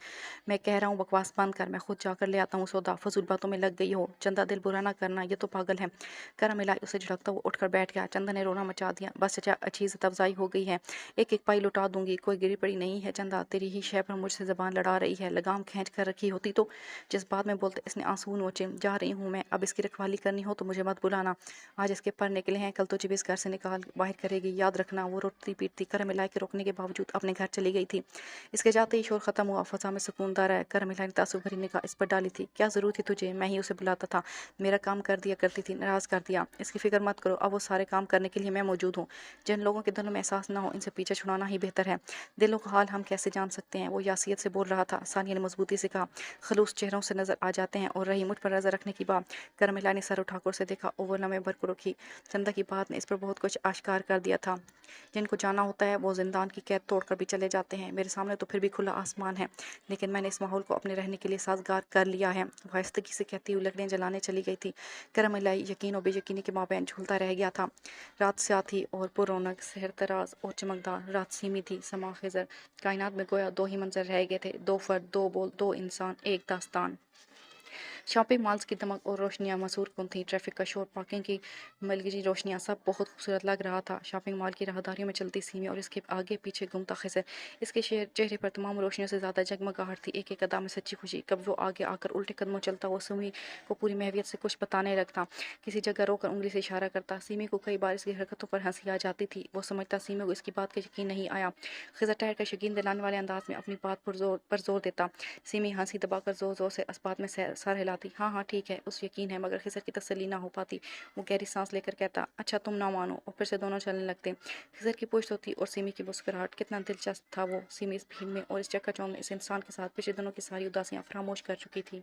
मैं कह रहा हूँ बकवास बंद कर, मैं खुद जाकर ले आता हूँ सौदा। फजूल बातों में लग गई हो। चंदा, दिल बुरा ना करना, ये तो पागल है। करमिला उसे झड़कता हुआ उठकर बैठ गया। चंदा ने रोना मचा दिया। बस चचा, अच्छी इज्जत अफजाई हो गई है, एक एक पाई लुटा दूंगी, कोई गिरी पड़ी नहीं है। चंदा, तेरी ही शय पर मुझसे ज़बान लड़ा रही है। लगाम खींच कर रखी होती तो। जिस बात में बोलते इसने आंसू नोचे। जा रही हूँ मैं, अब इसकी रखवाली करनी हो तो मुझे मत बुलाना। आज इसके पर निकले हैं, कल तो जब इस घर से निकाल बाहर करेगी, याद रखना। वो रोती पीटती करमिला के रोकने के बावजूद अपने घर चली गई थी। इसके जाते ही शोर खत्म हुआ। फजा में सुकूनदार है। करमिला ने तासुब भरी निगाह इस पर डाली थी। क्या ज़रूरत थी तुझे? मैं ही उसे बुलाता था, मेरा काम कर दिया करती थी, नाराज़ कर दिया। इसकी फिक्र मत करो, अब वो सारे काम करने के लिए मैं मौजूद हूँ। जिन लोगों के दिलों में एहसास ना हो, इनसे पीछे छुड़ाना ही बेहतर है। दिलों का हाल हम कैसे जान सकते हैं? वो यासियत से बोल रहा था। सानिया ने मजबूती से कहा। खलूस चेहरों से नजर आ जाते हैं। और रही मुझ पर नजर रखने की बात, करमिला ने सर उठाकर उसे देखा। ओवर लम्हे भर को रखी। चंदा की बात ने इस पर बहुत कुछ आश्कार कर दिया था। जिनको जाना होता है वो जिंदान की कैद तोड़कर भी चले जाते हैं। मेरे सामने तो फिर भी खुला आसमान है, लेकिन मैंने इस माहौल को अपने रहने के लिए साजगार कर लिया है। वायस्तगी से कहती हुई लकड़ियाँ जलाने चली गई थी। करमिला यकीन और बेयकीनी के माबैन झूलता रह गया था। रात स्याही और पुरौनक, सहर तराज और चमकदार। रात सीमी थी, समा खिजर। कायनात में गोया 2 ही मंजर रह गए थे, 2 फर्द, 2 बोल, 2 इंसान, एक दास्तान। शॉपिंग मॉल्स की दमक और रोशनियां मसूर कुन थीं। ट्रैफिक का शोर, पार्किंग की मलगी रोशनियां, सब बहुत खूबसूरत लग रहा था। शॉपिंग मॉल की राहदारियों में चलती सीमी और इसके आगे पीछे घूमता खिज़र। इसके चेहरे पर तमाम रोशनियों से ज़्यादा जगमगाहट थी, एक एक अदा में सच्ची खुशी। कब वो आगे आकर उल्टे कदमों चलता, वो सीमी को पूरी महवियत से कुछ बताने लगता, किसी जगह रोकर उंगली से इशारा करता। सीमी को कई बार इसकी हरकतों पर हंसी आ जाती थी। वो समझता सीमी को इसकी बात का यकीन नहीं आया। खिज़र ठहर कर यकीन दिलाने वाले अंदाज में अपनी बात पर जोर देता। सीमी हंसी दबाकर जोर जोर से इस बात में सर हिलाती। हाँ हाँ ठीक है, उस यकीन है, मगर खिज़र की तसल्ली ना हो पाती। वो गहरी सांस लेकर कहता, अच्छा तुम ना मानो, और फिर से दोनों चलने लगते। खिज़र की पुश्त होती और सीमी की मुस्कुराहट। कितना दिलचस्प था वो। सीमी इस भीड़ में और इस चक्काचौंध में इस इंसान के साथ पिछले दिनों की सारी उदासियां फरामोश कर चुकी थी।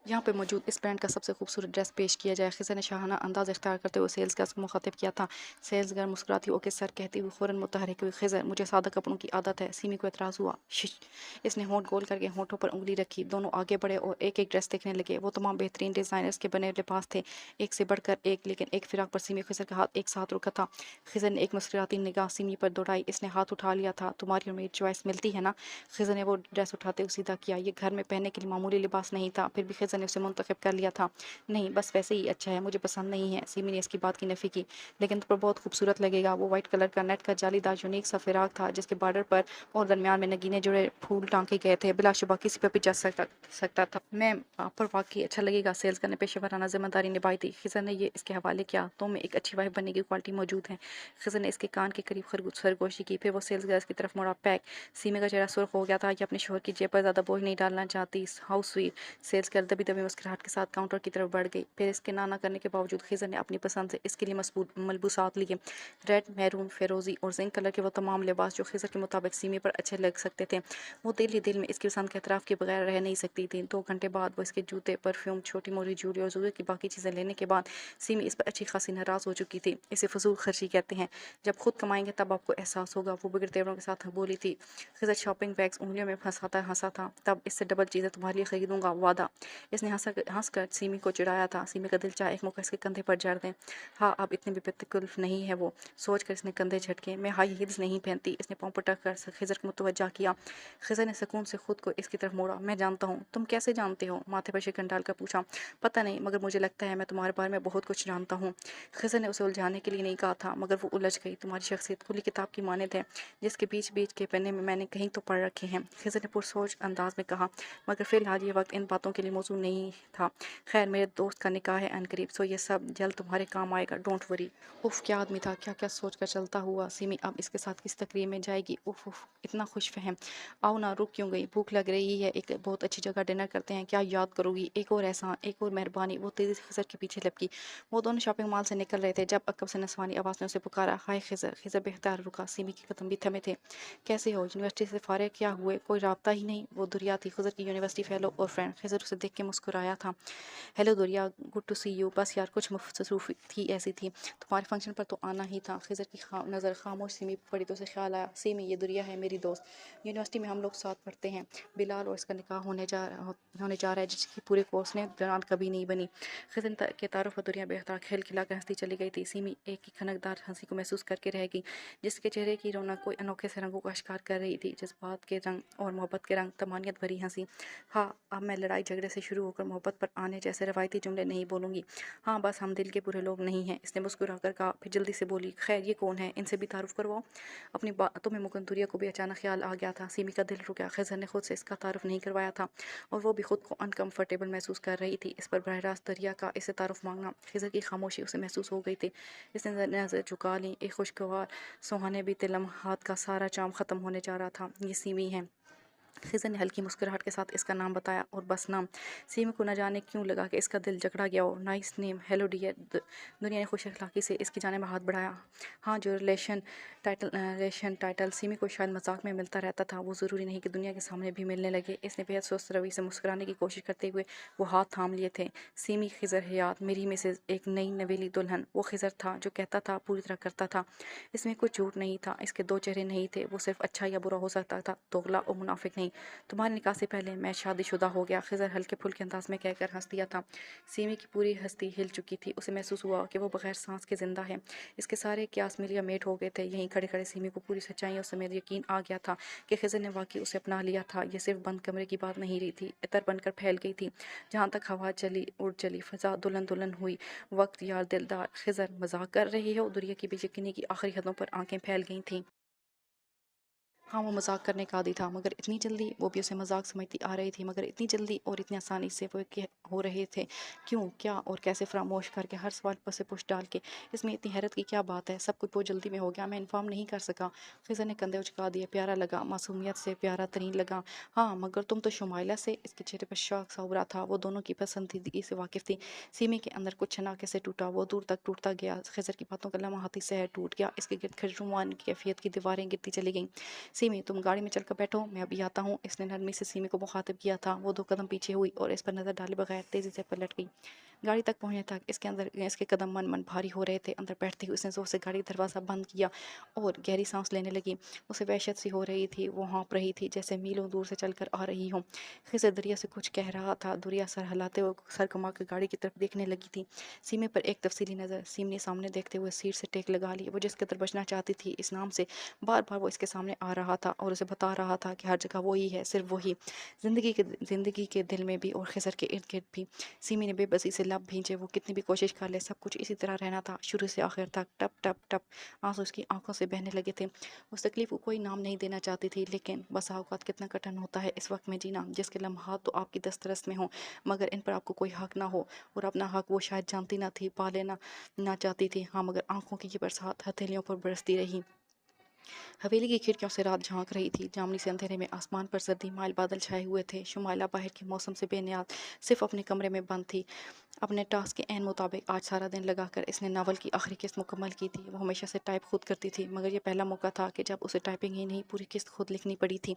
यहाँ पे मौजूद इस ब्रांड का सबसे खूबसूरत ड्रेस पेश किया जाए। खिज़र ने शाहाना अंदाज इख्तियार करते हुए सेल्स गर्ल को मुखातिब किया था। सेल्स गर्ल मुस्कुराती ओके सर कहती हुई फ़ौरन मुतहरिक हुई। खिज़र, मुझे सादा कपड़ों की आदत है। सीमी को एतराज़ हुआ। शिश। इसने होंठ गोल करके होंठों पर उंगली रखी। दोनों आगे बढ़े और एक एक ड्रेस देखने लगे। वो तमाम बेहतरीन डिज़ाइनर्स के बने लिबास थे, एक से बढ़कर एक, लेकिन एक फ़िराक पर सीमी खिज़र का हाथ एक साथ रुका था। खिज़र ने एक मुस्कुराती निगाह सीमी पर दौड़ाई। इसने हाथ उठा लिया था। तुम्हारी और मेरी चॉइस मिलती है ना? खिज़र ने वो ड्रेस उठाते हुए सीधा किया। ये घर में पहनने के लिए मामूली लिबास नहीं था, फिर भी खिज़र खिज़र ने उसे मुंतखब कर लिया था। नहीं, बस वैसे ही अच्छा है, मुझे पसंद नहीं है। सीमी ने इसकी बात की नफ़ी की। लेकिन तुम पर बहुत खूबसूरत लगेगा। वो वाइट कलर का नेट का जालीदार यूनिक सा फ़िराक था, जिसके बॉर्डर पर और दरमियान में नगीने जुड़े फूल टाँके गए थे। बिलाशुबा किसी पर भी जच सकता था। मैम, आप पर वाक़ई अच्छा लगेगा। सेल्स ने पेशेवराना ज़िम्मेदारी निभाई थी। खिज़र ने ये इसके हवाले किया। तुम में एक अच्छी वाइफ बनने की क्वालिटी मौजूद है। खिज़र ने इसके कान के करीब सरगोशी की। फिर वो सेल्स गर्ल्स की तरफ मुड़ा। पैक। सीमे का चेहरा सुर्ख हो गया था। ये अपने शोहर की जेब पर ज़्यादा बोझ नहीं डालना चाहती। How sweet. सेल्स गर्ल दबी दबी मुस्कुराहट के साथ काउंटर की तरफ बढ़ गई। फिर इसके ना करने के बावजूद खिज़र ने अपनी पसंद से इसके लिए मलबूसात लिए। रेड, मैरून, फेरोज़ी और जिंक कलर के वो तमाम लिबास जो खिज़र के मुताबिक सीमे पर अच्छे लग सकते थे। वो दिल ही दिल में इसकी पसंद के एतराफ़ के बगैर रह नहीं सकती थी। 2 घंटे बाद वो इसके जूते, परफ्यूम, छोटी मोटी ज्वेलरी और ज़रूरत की बाकी चीज़ें लेने के बाद सीमी इस पर अच्छी खासी नाराज़ हो चुकी थी। इसे फजूल खर्ची कहते हैं। जब खुद कमाएंगे तब आपको एहसास होगा। वो बिगड़ तेवरों के साथ बोली थी। खिज़र शॉपिंग बैग्स उंगलियों में फंसाता हंसा था। तब इससे डबल चीज़ें तुम्हारे लिए खरीदूंगा, वादा। इसने हंस कर सीमी को चिढ़ाया था। सीमी का दिल चाहे एक मुक्का इसके कंधे पर जड़ दें। हाँ, अब इतनी बेतकल्लुफ़ नहीं है वो। सोच कर इसने कंधे झटके। मैं हाई हील्स नहीं पहनती। इसने पाँव पटक कर खिज़र को मुतवज्जा किया। खिज़र ने सुकून से खुद को इसकी तरफ मोड़ा। मैं जानता हूँ। तुम कैसे जानते हो? माथे पर शिकन डालकर पूछा। पता नहीं, मगर मुझे लगता है मैं तुम्हारे बारे में बहुत कुछ जानता हूँ। खिज़र ने उसे उलझाने के लिए नहीं कहा था, मगर वो उलझ गई। तुम्हारी शख्सियत खुली किताब की मानद है, जिसके बीच बीच के पन्ने में मैंने कहीं तो पढ़ रखे हैं। खिज़र ने पुरसोच अंदाज में कहा। मगर फ़िलहाल ये वक्त इन बातों के लिए मौजूद नहीं था। खैर, मेरे दोस्त का निकाह है अनकरीब, सो ये सब जल्द तुम्हारे काम आएगा, डोंट वरी। उफ़, क्या आदमी था, क्या क्या सोच कर चलता हुआ। सिमी अब इसके साथ किस तकरीर में जाएगी? उफ़ उफ़, इतना खुश फहम। आओ ना, रुक क्यों गई? भूख लग रही है, एक बहुत अच्छी जगह डिनर करते हैं। क्या याद करोगी? एक और एहसान, एक और मेहरबानी। वो तेज़ी से खिज़र के पीछे लपकी। वो दोनों शॉपिंग मॉल से निकल रहे थे जब अकब से नस्वानी आवाज़ ने उसे पुकारा। हाय खिज़र। खिज़र बेख्तियार रुका। सिमी के कदम भी थमे थे। कैसे हो? यूनिवर्सिटी से फारिग क्या हुए? कोई राब्ता ही नहीं। वो दुरिया थी, खिज़र की यूनिवर्सिटी फेलो और फ्रेंड। खिज़र उसे देख के मुस्कुराया था। हेलो दुरिया, गुड टू सी यू। बस यार, कुछ मसरूफ़ थी, ऐसी थी। तुम्हारे फंक्शन पर तो आना ही था। खिज़र की नज़र खामोश सिमी पर पड़ी तो उसे ख्याल आया। सिमी, ये दुरिया है मेरी दोस्त। यूनिवर्सिटी में हम लोग साथ पढ़ते हैं। बिलाल और इसका निकाह होने जा रहा है, जिसकी पूरे कोर्स ने दौरान कभी नहीं बनी। खिज़र के तारुफ पर दुरिया बेख्तियार खेल खिला कर हंसती चली गई थी। सिमी एक ही खनकदार हंसी को महसूस करके रह गई, जिसके चेहरे की रौनक कोई अनोखे से रंगों का शिकार कर रही थी। जज्बात के रंग और मोहब्बत के रंग, तमानियत भरी हंसी। हाँ, अब मैं लड़ाई झगड़े से शुरू होकर मोहब्बत पर आने जैसे रवायती जुमले नहीं बोलूँगी। हाँ, बस हम दिल के बुरे लोग नहीं हैं। इसने मुस्कुरा कर कहा, फिर जल्दी से बोली। खैर, ये कौन है? इनसे भी तारुफ करवाओ। अपनी बातों में मुगन दुरिया को भी अचानक ख्याल आ गया था। सिमी का दिल रुक गया। खिज़र ने खुद से इसका तारुफ नहीं करवाया था और वो भी खुद को अनकम्फर्टेबल महसूस कर रही थी। इस पर बरह रास्त दरिया का इससे तारुफ मांगना। खिज़र की खामोशी उसे महसूस हो गई थी। इसने नज़र झुका ली। एक खुशगवार सुहाने बीते लम्हात का सारा चाम ख़त्म होने जा रहा था। ये सिमी है। खिज़र ने हल्की मुस्कुराहट के साथ इसका नाम बताया, और बस नाम। सीमी को न जाने क्यों लगा कि इसका दिल जकड़ा गया हो। Nice name. Hello dear. दुनिया ने खुश अखलाकी से इसकी जाने में हाथ बढ़ाया। हाँ, जो रिलेशन टाइटल सीमी को शायद मजाक में मिलता रहता था, वो ज़रूरी नहीं कि दुनिया के सामने भी मिलने लगे। इसने बेहद सुस्त रवि से मुस्कुराने की कोशिश करते हुए वो हाथ थाम लिए थे। सीमी, खिज़र हयात, मेरी मिसेज, एक नई नवेली दुल्हन। वो खिज़र था जो कहता था, पूरी तरह करता था। इसमें कुछ झूठ नहीं था। इसके दो चेहरे नहीं थे। वो सिर्फ अच्छा या बुरा हो सकता था, दोगला और मुनाफिक नहीं। तुम्हारे निकाह से पहले मैं शादीशुदा हो गया। खिज़र हल्के फुल्के अंदाज में कहकर हंस दिया था। सीमी की पूरी हस्ती हिल चुकी थी। उसे महसूस हुआ कि वो बगैर सांस के जिंदा है। इसके सारे क्यास मिलिया मेट हो गए थे। यहीं खड़े खड़े सीमी को पूरी सच्चाइयों समेत यकीन आ गया था कि खिज़र ने वाकई उसे अपना लिया था। यह सिर्फ बंद कमरे की बात नहीं रही थी, इतर बनकर फैल गई थी। जहाँ तक हवा चली उड़ चली, फ़ज़ा दुल्हन दुल्हन हुई। वक्त यार दिलदार। खिज़र, मजाक कर रही हो? दुरिया की बेयकीनी की आखिरी हदों पर आंखें फैल गई थीं। हाँ, वो मजाक करने का आदी था, मगर इतनी जल्दी? वो भी उसे मजाक समझती आ रही थी, मगर इतनी जल्दी और इतनी आसानी से वो हो रहे थे। क्यों, क्या और कैसे? फरामोश करके, हर सवाल पर से पुश डाल के, इसमें इतनी हैरत की क्या बात है? सब कुछ बहुत जल्दी में हो गया, मैं इन्फॉर्म नहीं कर सका। खिज़र ने कंधे उचका दिए। प्यारा लगा, मासूमियत से प्यारा तरीन लगा। हाँ, मगर तुम तो शुमाइला से। इसके चेहरे पर शौक सा उभरा था। वो दोनों की पसंदीदगी से वाकिफ थी। सीमी के अंदर कुछ छनाके से टूटा, वो दूर तक टूटता गया। खिज़र की बातों का लम्हाती सहर टूट गया। इसके गिर्द खजुमान कैफियत की दीवारें गिरती चली गईं। सीमी, तुम गाड़ी में चलकर बैठो, मैं अभी आता हूँ। इसने नरमी से सीमी को मुखातिब किया था। वो 2 कदम पीछे हुई और इस पर नज़र डाले बगैर तेज़ी से पलट गई। गाड़ी तक पहुंचने तक इसके कदम मन मन भारी हो रहे थे। अंदर बैठते ही उसने जोर से गाड़ी का दरवाज़ा बंद किया और गहरी सांस लेने लगी। उसे वहशत सी हो रही थी। वो हाँप रही थी जैसे मीलों दूर से चलकर आ रही हो। खिज़र दुरिया से कुछ कह रहा था। दुरिया सर हिलाते हुए सर घुमा कर गाड़ी की तरफ देखने लगी थी। सीमी पर एक तफसीली नज़र। सीमी ने सामने देखते हुए सीट से टेक लगा ली। वो जिस कदर बचना चाहती थी इस नाम से, बार बार वो इसके सामने आ रहा रहा था और उसे बता रहा था कि हर जगह वही है, सिर्फ वही। ज़िंदगी के दिल में भी और खिज़र के इर्द गिर्द भी। सीमी ने बेबसी से लब भींचे, वो कितनी भी कोशिश कर ले सब कुछ इसी तरह रहना था, शुरू से आखिर तक। टप टप टप आंसू उसकी आंखों से बहने लगे थे। उस तकलीफ को कोई नाम नहीं देना चाहती थी, लेकिन बसा औकात कितना कठिन होता है इस वक्त में जीना, जिसके लम्हात तो आपकी दस्तरस में हो, मगर इन पर आपको कोई हक ना हो। और अपना हक वो शायद जानती ना थी, पा लेना ना चाहती थी। हाँ, मगर आंखों की ये बरसात हथेलियों पर बरसती रही। हवेली की खिड़कियों से रात झांक रही थी। जामनी से अंधेरे में आसमान पर सर्दी माइल बादल छाए हुए थे। शुमाइला बाहर के मौसम से बेनियाज सिर्फ अपने कमरे में बंद थी। अपने टास्क के एन मुताबिक आज सारा दिन लगाकर इसने नावल की आखिरी किस्त मुकम्मल की थी। वो हमेशा से टाइप खुद करती थी, मगर ये पहला मौका था कि जब उसे टाइपिंग ही नहीं पूरी किस्त खुद लिखनी पड़ी थी।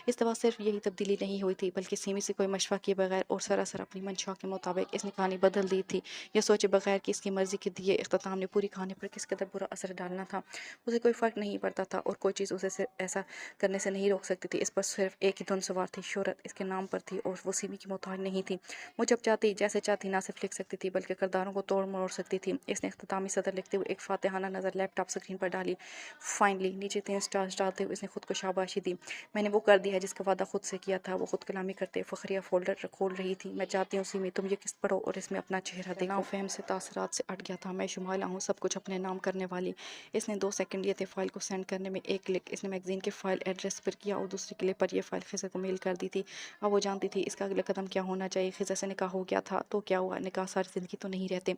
इस दफ़ा सिर्फ यही तब्दीली नहीं हुई थी, बल्कि सीमी से कोई मशवरा किए बगैर और सरासर अपनी मंशा के मुताबिक इसने कहानी बदल दी थी। यह सोचे बगैर कि इसकी मर्जी के दिए इख्तिताम ने पूरी कहानी पर किस कदर बुरा असर डालना था। उसे कोई फ़र्क नहीं पड़ता था और कोई चीज़ उसे सिर्फ ऐसा करने से नहीं रोक सकती थी। इस पर सिर्फ एक ही धुन सवार थी, शोहरत इसके नाम पर थी और वो सीमी की मोहताज नहीं थी। वो जब चाहती जैसे चाहती ना सिर्फ लिख सकती थी, बल्कि किरदारों को तोड़ मरोड़ सकती थी। इसने इख्तितामी सदर लिखते हुए एक फातिहाना नज़र लैपटॉप स्क्रीन पर डाली। फाइनली नीचे 3 स्टार्स डालते हुए इसने खुद को शाबाशी दी। मैंने वो कर दिया है जिसका वादा खुद से किया था। वो खुद कलामी करते फखरिया फोल्डर खोल रही थी। मैं चाहती हूँ सीमी तुम ये किस्त पढ़ो और इसमें अपना चेहरा देखो। नाम फहम से तासरात से अट गया था। मैं शुमाइला हूँ, सब कुछ अपने नाम करने वाली। इसने 2 सेकंड लिए थे फाइल को सेंड करने में। एक क्लिक इसने मैगजीन के फाइल एड्रेस पर किया और दूसरे क्लिक पर यह फाइल खिज़र को मेल कर दी थी। अब वो जानती थी इसका अगला कदम क्या होना चाहिए। खिज़र से निकाह हो गया था तो क्या हुआ, निकाह सारी ज़िंदगी तो नहीं रहते।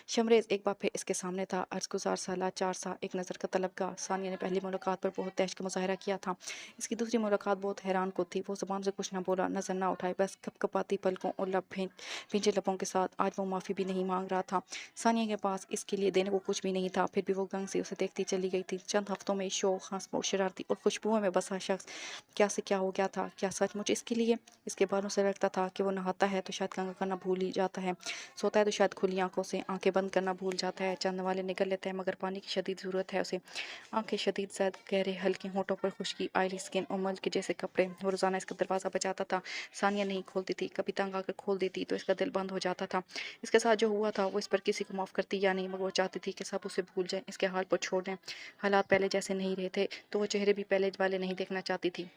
शमरेज़ एक बार फिर इसके सामने था। अर्ज़गुज़ार साला 4 सा एक नज़र का तलबगार। सानिया ने पहली मुलाकात पर बहुत तहश का मुज़ाहरा किया था। इसकी दूसरी मुलाकात बहुत हैरान को थी। वो ज़बान से कुछ ना बोला, नज़र ना उठाए, बस कपकपाती पलकों और भींचे लबों के साथ। आज वो माफ़ी भी नहीं मांग रहा था। सानिया के पास इसके लिए देने को कुछ भी नहीं था, फिर भी वो गंग से उसे देखती चली गई थी। चंद हफ्तों में शौक, हंसमुख, शरारती और खुशबुओं में बसा शख्स क्या से क्या हो गया था। क्या सचमुच इसके लिए? इसके बालों से लगता था कि वो नहाता है तो शायद कंघा करना भूल ही जाता है, सोता है तो शायद खुली आंखों से आंखें बंद करना भूल जाता है। चंद वाले निकल लेते हैं, मगर पानी की शदीद ज़रूरत है उसे। आंखें शदीद ज़र्द, गहरे हल्के होंठों पर खुश्की, ऑयली स्किन और मल्च के जैसे कपड़े। वो रोज़ाना इसका दरवाज़ा बजाता था। सानिया नहीं खोलती थी, कभी तंग आकर खोल देती तो इसका दिल बंद हो जाता था। इसके साथ जो हुआ था वो इस पर किसी को माफ़ करती या नहीं, मगर वो चाहती थी कि सब उसे भूल जाएं, इसके हाल पर छोड़ दें। हालात पहले जैसे नहीं रहे थे तो वो चेहरे भी पहले वाले नहीं देखना चाहती थी।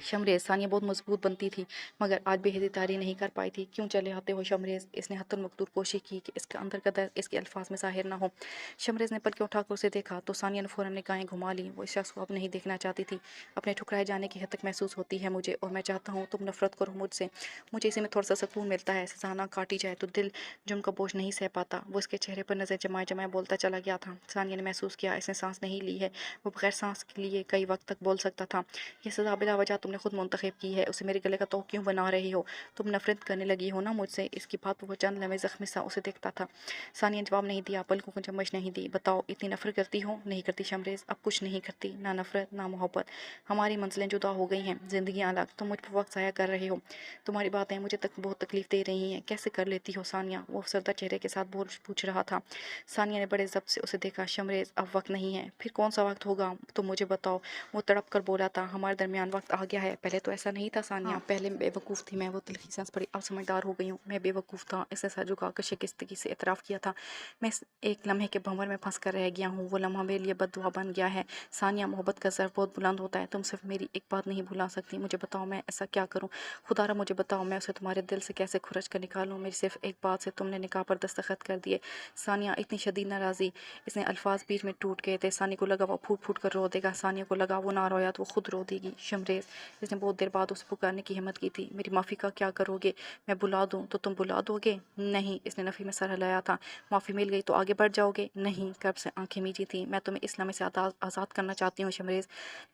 शमरेज़, सानिया बहुत मजबूत बनती थी, मगर आज बेहदी तारी नहीं कर पाई थी। क्यों चले आते हो शमरेज़? इसने हत्तुल मकदूर कोशिश की कि इसका अंदर का दर्द इसके अल्फाज में ज़ाहिर ना हो। शमरेज़ ने पलकें उठाकर उसे देखा तो सानिया ने फ़ौरन निगाहें घुमा ली। वो इस शख्स को अब नहीं देखना चाहती थी। अपने ठुकराए जाने की हद तक महसूस होती है मुझे, और मैं चाहता हूँ तुम नफरत करो मुझसे। मुझे इसी में थोड़ा सा सुकून मिलता है। सज़ा ना काटी जाए तो दिल जुर्म का बोझ नहीं सह पाता। वो इसके चेहरे पर नज़र जमाए जमाए बोलता चला गया था। सानिया ने महसूस किया इसने सांस नहीं ली है। वो बगैर सांस के लिए कई वक्त तक बोल सकता था। यह सज़ा बिला वजह तुमने खुद मुंतखब की है। उसे मेरे गले का तोह क्यों बना रही हो? तुम नफरत करने लगी हो ना मुझसे? इसकी बात पर वो चंद लम्हे ज़ख्मी सा उसे देखता था। सानिया जवाब नहीं दिया, पलकों को चम्मच नहीं दी। बताओ, इतनी नफरत करती हो? नहीं करती शमरेज़, अब कुछ नहीं करती, ना नफरत ना मोहब्बत। हमारी मंजिलें जुदा हो गई हैं, जिंदगियाँ अलग। तुम मुझ पर वक्त ज़ाया कर रहे हो। तुम्हारी बातें मुझे तक बहुत तकलीफ दे रही हैं। कैसे कर लेती हो सानिया? वो अफसरदा चेहरे के साथ बोल पूछ रहा था। सानिया ने बड़े ज़ब्त से उसे देखा। शमरेज़, अब वक्त नहीं है। फिर कौन सा वक्त होगा? तुम मुझे बताओ। वो तड़प कर बोला था। हमारे दरमियान वक्त आ गया है। पहले तो ऐसा नहीं था सानिया। पहले बेवकूफ़ थी मैं, वो तिलखी सांस पड़ी। अब समझदार हो गई हूँ। मैं बेवकूफ़ था, इसने सर झुकाकर शिकस्तगी से एतराफ़ किया था। मैं एक लम्हे के भंवर में फंस कर रह गया हूँ। वो लम्हा मेरे लिए बद्दुआ बन गया है। सानिया, मोहब्बत का ज़र्फ़ बहुत बुलंद होता है। तुम सिर्फ मेरी एक बात नहीं भुला सकती। मुझे बताओ मैं ऐसा क्या करूँ? खुदारा मुझे बताओ, मैं उसे तुम्हारे दिल से कैसे खुरच कर निकालूँ? मेरी सिर्फ एक बात से तुमने निकाह पर दस्तखत कर दिए। सानिया, इतनी शदीद नाराज़ी। इसने अल्फाज बीच में टूट गए थे। सानिया को लगा वो फूट फूट कर रो देगा। सानिया को लगा वो ना रोया तो वो खुद रो देगी। शमरेज़, इसने बहुत देर बाद उसे पुकारने की हिम्मत की थी। मेरी माफ़ी का क्या करोगे? मैं बुला दूँ तो तुम बुला दोगे? नहीं। इसने नफ़ी में सर हिलाया था। माफ़ी मिल गई तो आगे बढ़ जाओगे? नहीं। कर्ब से आंखें मीची थी। मैं तुम्हें इस लम्हे से आज़ाद करना चाहती हूँ शमरेज़।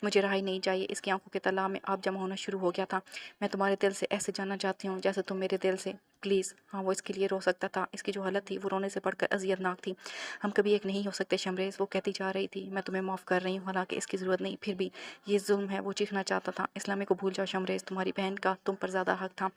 मुझे रहाई नहीं चाहिए। इसकी आंखों के तालाब में आब जमा होना शुरू हो गया था। मैं तुम्हारे दिल से ऐसे जानना चाहती हूँ जैसे तुम मेरे दिल से। प्लीज़। हाँ, वो इसके लिए रो सकता था। इसकी जो हालत थी वो रोने से बढ़कर अजियतनाक थी। हम कभी एक नहीं हो सकते शमरेज़, वो कहती जा रही थी। मैं तुम्हें माफ़ कर रही हूँ, हालांकि इसकी ज़रूरत नहीं, फिर भी ये जुल्म है। वो चीखना चाहता था। इस लम्हे को भूल जाओ शमरेज़। तुम्हारी बहन का तुम पर ज़्यादा हक था,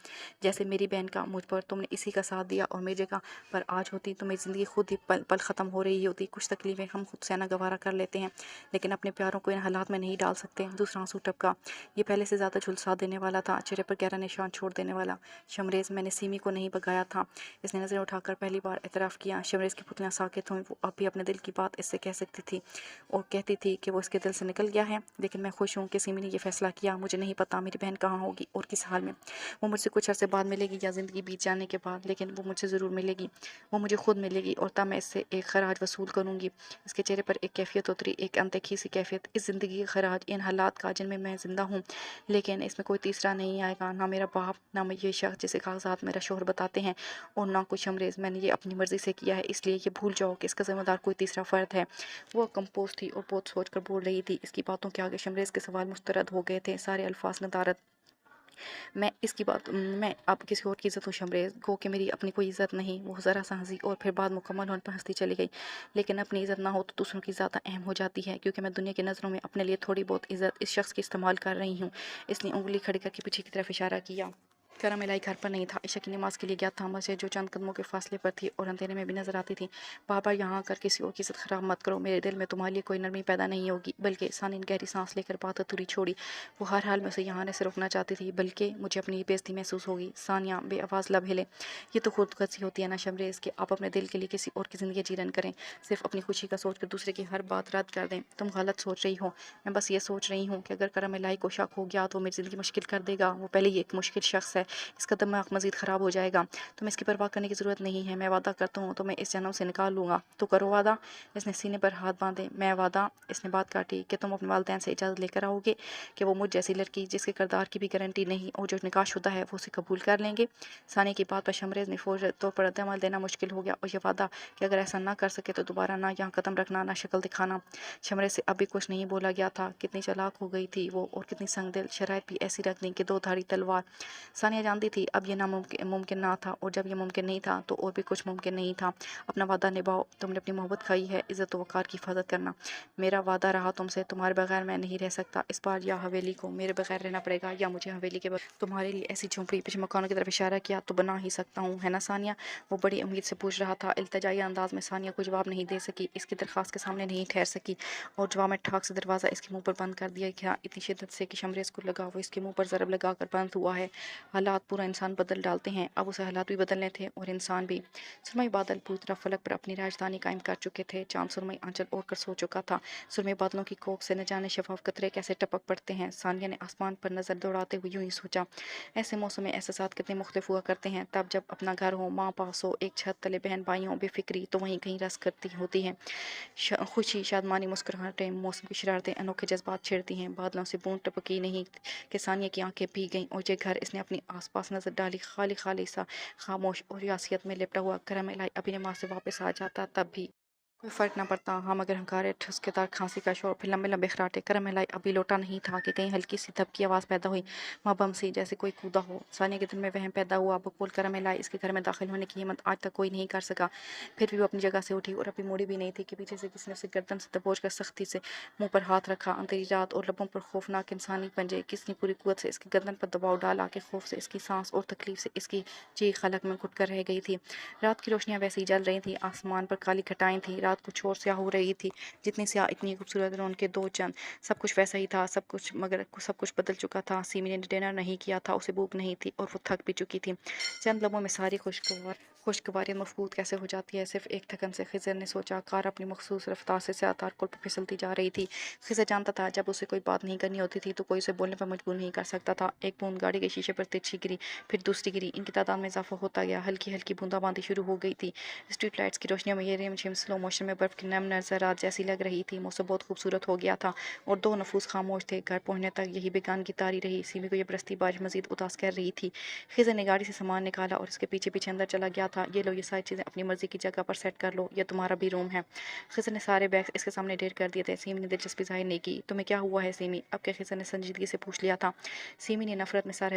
जैसे मेरी बहन का मुझ पर। तुमने इसी का साथ दिया और मेरी जगह पर आज होती तो मेरी ज़िंदगी खुद ही पल पल ख़त्म हो रही होती। कुछ तकलीफ़ें हम खुद सहना गवारा कर लेते हैं, लेकिन अपने प्यारों को इन हालात में नहीं डाल सकते। दूसरा आंसू टपका। ये पहले से ज़्यादा झुलसा देने वाला था, चेहरे पर गहरा निशान छोड़ देने वाला। शमरेज़, मैंने सीमी को نہیں بگایا تھا۔ اس نے نظریں اٹھا کر پہلی بار اعتراف کیا۔ شمریز کی پتلیاں ساکت ہوئیں۔ وہ اب بھی اپنے دل کی بات اس سے کہہ سکتی تھی اور کہتی تھی کہ وہ اس کے دل سے نکل گیا ہے۔ لیکن میں خوش ہوں کہ سیمی نے یہ فیصلہ کیا۔ مجھے نہیں پتا میری بہن کہاں ہوگی اور کس حال میں، وہ مجھ سے کچھ عرصے بعد ملے گی یا زندگی بیت جانے کے بعد، لیکن وہ مجھ سے ضرور ملے گی۔ وہ مجھے خود ملے گی اور تب میں اس سے ایک خراج وصول کروں گی۔ اس کے چہرے پر ایک کیفیت اتری، ایک اندیکھی سی کیفیت۔ اس زندگی کا خراج، ان حالات کا جن میں میں زندہ ہوں، لیکن اس میں کوئی تیسرا نہیں آئے گا، نہ میرا باپ، نہ یہ شخص جسے کاغذات میرا شوہر بتاتے ہیں، اور نہ کوئی شمریز۔ میں نے یہ اپنی مرضی سے کیا ہے، اس لیے یہ بھول جاؤ کہ اس کا ذمہ دار کوئی تیسرا فرد ہے۔ وہ کمپوز تھی اور بہت سوچ کر بول رہی تھی۔ اس کی باتوں کے آگے شمریز کے سوال مسترد ہو گئے تھے، سارے الفاظ ندارت۔ میں اب کسی اور کی عزت ہوں شمریز، گو کہ میری اپنی کوئی عزت نہیں۔ وہ ذرا سا ہنسی اور پھر بعد مکمل ہونے پر ہنستی چلی گئی۔ لیکن اپنی عزت نہ ہو تو دوسروں کی زیادہ اہم ہو جاتی ہے، کیونکہ میں دنیا کی نظروں میں اپنے لیے تھوڑی بہت عزت اس شخص کی استعمال کر رہی ہوں۔ اس نے انگلی کھڑی کر کے پیچھے کی طرف اشارہ کیا۔ کرم الہی گھر پر نہیں تھا، عشاء کی نماز کے لیے گیا تھا۔ مسجد جو چند قدموں کے فاصلے پر تھی اور اندھیرے میں بھی نظر آتی تھی۔ بار بار یہاں آ کر کسی اور کی عزت خراب مت کرو، میرے دل میں تمہارے لیے کوئی نرمی پیدا نہیں ہوگی۔ بلکہ ثانی نے گہری سانس لے کر بات ادھوری چھوڑی۔ وہ ہر حال میں اسے یہاں آنے سے روکنا چاہتی تھی، بلکہ مجھے اپنی بے عزتی محسوس ہوگی۔ ثانیہ بے آواز لب ہلے۔ یہ تو خود غرضی ہوتی ہے نا شمریز، کہ آپ اپنے دل کے لیے کسی اور کی زندگی جیرن کریں، صرف اپنی خوشی کا سوچ کر دوسرے کی ہر بات رد کر دیں۔ تم غلط سوچ رہی ہو۔ میں بس یہ سوچ رہی ہوں کہ اگر کرم الہی کو شک ہو گیا تو وہ میری زندگی مشکل کر دے گا۔ وہ پہلے ہی ایک مشکل شخص ہے، اس کا دماغ مزید خراب ہو جائے گا۔ تمہیں اس کی پرواہ کرنے کی ضرورت نہیں ہے۔ میں وعدہ کرتا ہوں تمہیں اس جنم سے نکال لوں گا۔ تو کرو وعدہ۔ اس نے سینے پر ہاتھ باندھے۔ میں وعدہ، اس نے بات کاٹی، کہ تم اپنے والدین سے اجازت لے کر آؤ گے کہ وہ مجھ جیسی لڑکی جس کے کردار کی بھی گارنٹی نہیں اور جو نکاح شدہ ہے، وہ اسے قبول کر لیں گے۔ ثانی کی بات پر شمریز نے فوری طور پر رد عمل دینا مشکل ہو گیا، اور یہ وعدہ کہ اگر ایسا نہ کر سکے تو دوبارہ نہ یہاں قدم رکھنا، نہ شکل دکھانا۔ شمریز سے اب بھی کچھ نہیں بولا گیا تھا۔ کتنی چالاک ہو گئی تھی وہ، اور کتنی سنگ دل۔ شرائط بھی ایسی رکھ دیں کہ دو دھاری تلوار۔ ثانیہ جانتی تھی اب یہ ممکن نہ تھا، اور جب یہ ممکن نہیں تھا تو اور بھی کچھ ممکن نہیں تھا۔ اپنا وعدہ نبھاؤ۔ تم نے اپنی محبت کھائی ہے، عزت و وقار کی حفاظت کرنا میرا وعدہ رہا تم سے۔ تمہارے بغیر میں نہیں رہ سکتا۔ اس بار یا حویلی کو میرے بغیر رہنا پڑے گا، یا مجھے حویلی کے بغیر تمہارے لیے ایسی جھونپڑی، پیچھے مکانوں کی طرف اشارہ کیا، تو بنا ہی سکتا ہوں، ہے نا ثانیہ؟ وہ بڑی امید سے پوچھ رہا تھا۔ التجائی انداز میں ثانیہ کوئی جواب نہیں دے سکی، اس کی درخواست کے سامنے نہیں ٹھہر سکی، اور جواب میں ٹھاک سے دروازہ اس کے منہ پر بند کر دیا گیا، اتنی شدت سے کہ شمریز کو لگا وہ اس کے منہ پر ضرب لگا کر بند ہوا ہے۔ حالات پورا انسان بدل ڈالتے ہیں، اب اسے حالات بھی بدلنے تھے اور انسان بھی۔ سرمئی بادل پوری طرح فلک پر اپنی راجدھانی قائم کر چکے تھے۔ چاند سرمئی آنچل اوڑھ کر سو چکا تھا۔ سرمئی بادلوں کی کوکھ سے نہ جانے شفاف قطرے کیسے ٹپک پڑتے ہیں۔ ثانیہ نے آسمان پر نظر دوڑاتے ہوئے یوں ہی سوچا، ایسے موسم میں احساسات کتنے مختلف ہوا کرتے ہیں، تب جب اپنا گھر ہو، ماں پاس ہو، ایک چھت تلے بہن بھائی ہوں، بے فکری تو وہیں کہیں رس کرتی ہوتی ہے، خوشی، شادمانی، مسکراہٹیں، موسم کی شرارتیں، انوکھے جذبات چھیڑتی ہیں۔ بادلوں سے بوند ٹپکی نہیں کہ ثانیہ کی آنکھیں بھیگ گئیں، اور یہ گھر، اس نے اپنی آس پاس نظر ڈالی، خالی خالی سا، خاموش اور ریاسیت میں لپٹا ہوا۔ کرم الہی ابھی نماز سے واپس آ جاتا تب بھی کوئی فرق نہ پڑتا، ہاں مگر ہنکارے، ٹھسکےدار کھانسی کا شور، پھر لمبے لمبے خراٹے۔ کرم الہی ابھی لوٹا نہیں تھا کہ کہیں ہلکی سی دھپ آواز پیدا ہوئی، ماں بم سی، جیسے کوئی کودا ہو۔ ثانیہ کے دل میں وہم پیدا ہوا، بقول کرم الہی اس کے گھر میں داخل ہونے کی ہمت آج تک کوئی نہیں کر سکا۔ پھر بھی وہ اپنی جگہ سے اٹھی، اور ابھی موڑی بھی نہیں تھی کہ پیچھے سے کسی نے اسے گردن سے دبوچ کر سختی سے منہ پر ہاتھ رکھا۔ اندھیری رات اور لبوں پر خوفناک انسانی پنجے، کس نے پوری قوت سے اس کی گردن پر دباؤ ڈالا کہ خوف سے اس کی سانس اور تکلیف سے اس کی چیخ حلق میں گھٹ کر رہ گئی تھی۔ رات کی روشنیاں ویسے ہی جل رہی تھیں، آسمان پر کالی گھٹائیں تھیں، رات کچھ اور سیاہ ہو رہی تھی، جتنی سیاہ اتنی خوبصورت، اور ان کے دو چند، سب کچھ ویسا ہی تھا، سب کچھ، مگر سب کچھ بدل چکا تھا۔ سیمی نے ڈنر نہیں کیا تھا، اسے بھوک نہیں تھی، اور وہ تھک بھی چکی تھی۔ چند لمحوں میں ساری خوشگواریت مفقود کیسے ہو جاتی ہے، صرف ایک تھکن سے۔ خضر نے سوچا، کار اپنی مخصوص رفتار سے سیاہ تار پل پر پھسلتی جا رہی تھی۔ خضر جانتا تھا جب اسے کوئی بات نہیں کرنی ہوتی تھی تو کوئی اسے بولنے پر مجبور نہیں کر سکتا تھا۔ ایک بوند گاڑی کے شیشے پر ترچھی گری، پھر دوسری گری، ان کی تعداد میں اضافہ ہوتا گیا، ہلکی ہلکی بوندا باندی شروع ہو گئی تھی۔ اسٹریٹ لائٹس کی روشنیوں میں یہ رم جھم سلو موشن میں برف کی نرم نظرات جیسی لگ رہی تھی۔ موسم بہت خوبصورت ہو گیا تھا، اور دو نفوس خاموش تھے۔ گھر پہنچنے تک یہی بیگانگی طاری رہی۔ سیمی کو یہ برستی بارش مزید اداس کر رہی تھی۔ خضر نے گاڑی سے سامان نکالا اور اس کے پیچھے پیچھے اندر چلا گیا تھا۔ یہ لو، یہ ساری چیزیں اپنی مرضی کی جگہ پر سیٹ کر لو، یہ تمہارا بھی روم ہے۔ خضر نے سارے بیگز اس کے سامنے ڈھیر کر دیے تھے۔ سیمی نے دلچسپی ظاہر نہیں کی۔ تمہیں کیا ہوا ہے سیمی؟ اب کہ خضر نے سنجیدگی سے پوچھ لیا تھا۔ سیمی نے نفی میں سر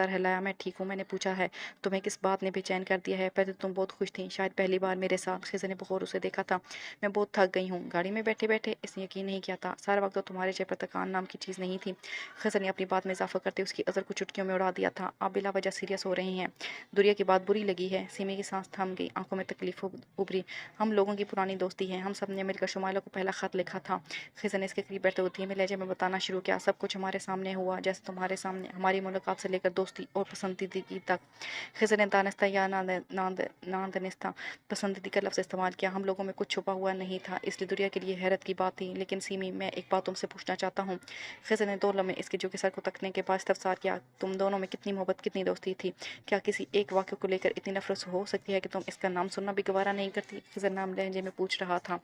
ہلایا، میں ٹھیک ہوں، میں نے پوچھا ہے تمہیں کس بات نے بے چین کر دیا ہے؟ پہلے تو تم بہت خوش تھیں، شاید پہلی بار میرے ساتھ۔ خضر نے بغور اسے دیکھا تھا۔ میں بہت تھک گئی ہوں، گاڑی میں بیٹھے بیٹھے۔ اس نے یقین نہیں کیا تھا، سارا وقت تو تمہارے چہرے پر تکان نام کی چیز نہیں تھی۔ خضر نے اپنی بات میں اضافہ کرتے اس کی عذر کو چٹکیوں میں اڑا دیا تھا۔ آپ بلا وجہ سیریس ہو رہے ہیں، دنیا کی بات بری बुरी लगी है। सीमी की सांस थम गई, आंखों में तकलीफ उभरी। हम लोगों की पुरानी दोस्ती है, हम सब ने मिलकर शुमाइला को पहला खत लिखा था। खिज़र ने इसके करीब बैठते हुए धीमे लहजे में बताना शुरू किया। सब कुछ हमारे सामने हुआ, जैसे तुम्हारे सामने, हमारी मुलाकात से लेकर दोस्ती और पसंदीदगी तक। खिज़र ने दानिस्ता या नादनिस्ता पसंदीदी का लफ्ज़ इस्तेमाल किया। हम लोगों में कुछ छुपा हुआ नहीं था, इसलिए दुनिया के लिए हैरत की बात थी। लेकिन सीमी, मैं एक बात तुमसे पूछना चाहता हूँ। खिज़र ने 2 लम्हे इसके झुके सर को तकने के बाद इस्तफसार किया। तुम दोनों में कितनी मोहब्बत, कितनी दोस्ती थी? क्या किसी एक वाक़े को लेकर इतनी नफ़रत हो सकती है कि तुम इसका नाम सुनना भी गवारा नहीं करती? खिज़र नाम लहजे में पूछ रहा था।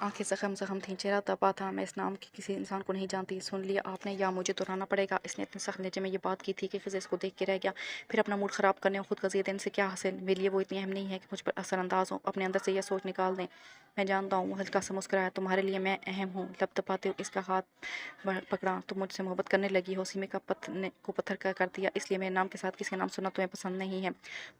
आंखें ज़ख़म थीं, चेहरा तपा था। मैं इस नाम के किसी इंसान को नहीं जानती। सुन लिया आपने, या मुझे दोहराना पड़ेगा? इसने इतने सख्त लहजे में ये बात की थी कि खिज़र इसको देख के रह गया। फिर अपना मूड ख़राब करने और खुद का देने से क्या हासिल? मेरे लिए वो इतनी अहम नहीं है कि मुझ पर असरअंदाज हो। अपने अंदर से यह सोच निकाल दें। मैं जानता हूँ, हल्का सा मुस्कुराया। तुम्हारे लिए मैं अहम हूँ। लपटपाते हुए इसका हाथ पकड़ा। तुम मुझसे मोहब्बत करने लगी हो। सीमे का पत्थर का कर दिया, इसलिए मेरे नाम के साथ किसी का नाम सुनना तुम्हें पसंद नहीं है।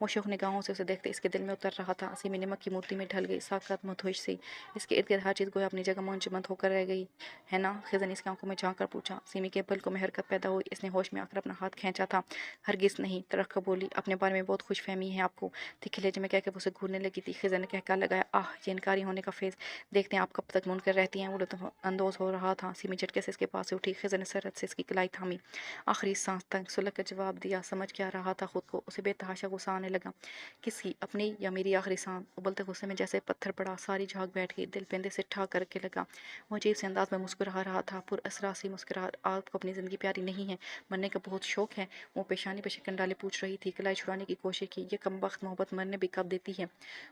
मुशफ़िक़ निगाहों से उसे देखते इसके दिल में उतर रहा था। सीमे नमक की मूर्ति में ढल गई, साक़त मदहोश सी। इसके इर्द गिर्द हर चीज़ गोया अपनी जगह मुंजमद होकर रह गई है ना? खिज़र ने इसकी आंखों में झांक कर पूछा। सीमी के पलकों में हरकत पैदा हुई। इसने होश में आकर अपना हाथ खींचा था। हरगिज़ नहीं, तड़क कर बोली। अपने बारे में बहुत खुश फहमी है आपको। तीखे लहजे में कहकर वो उसे घूरने लगी थी। खिज़र ने कहका लगाया, आह, ये इनकारी होने का फेज़। देखते हैं आप कब तक मुनकर रहती हैं। वो लुत्फ़अंदोज़ हो रहा था। सीमी झटके से इसके पास से उठी। खिज़र ने सरहद से इसकी कलाई थामी, आखिरी सांस तक सुलग कर जवाब दिया। समझ क्या रहा था खुद को? उसे बेतहाशा गुस्सा आने लगा। किसकी, अपनी या मेरी आखिरी सांस? उबलते गुस्से में जैसे पत्थर पड़ा, सारी झाग बैठ गई। दिल पेंदे से ठा करके लगा। वो अजीब से अंदाज में मुस्कुरा रहा था, पुरअसरार सी मुस्कुराहट। आपको अपनी ज़िंदगी प्यारी नहीं है? मरने का बहुत शौक है? वो पेशानी पे शिकन डाले पूछ रही थी। कलाई छुड़ाने की कोशिश की। ये कमबख्त मोहब्बत मरने भी कब देती है?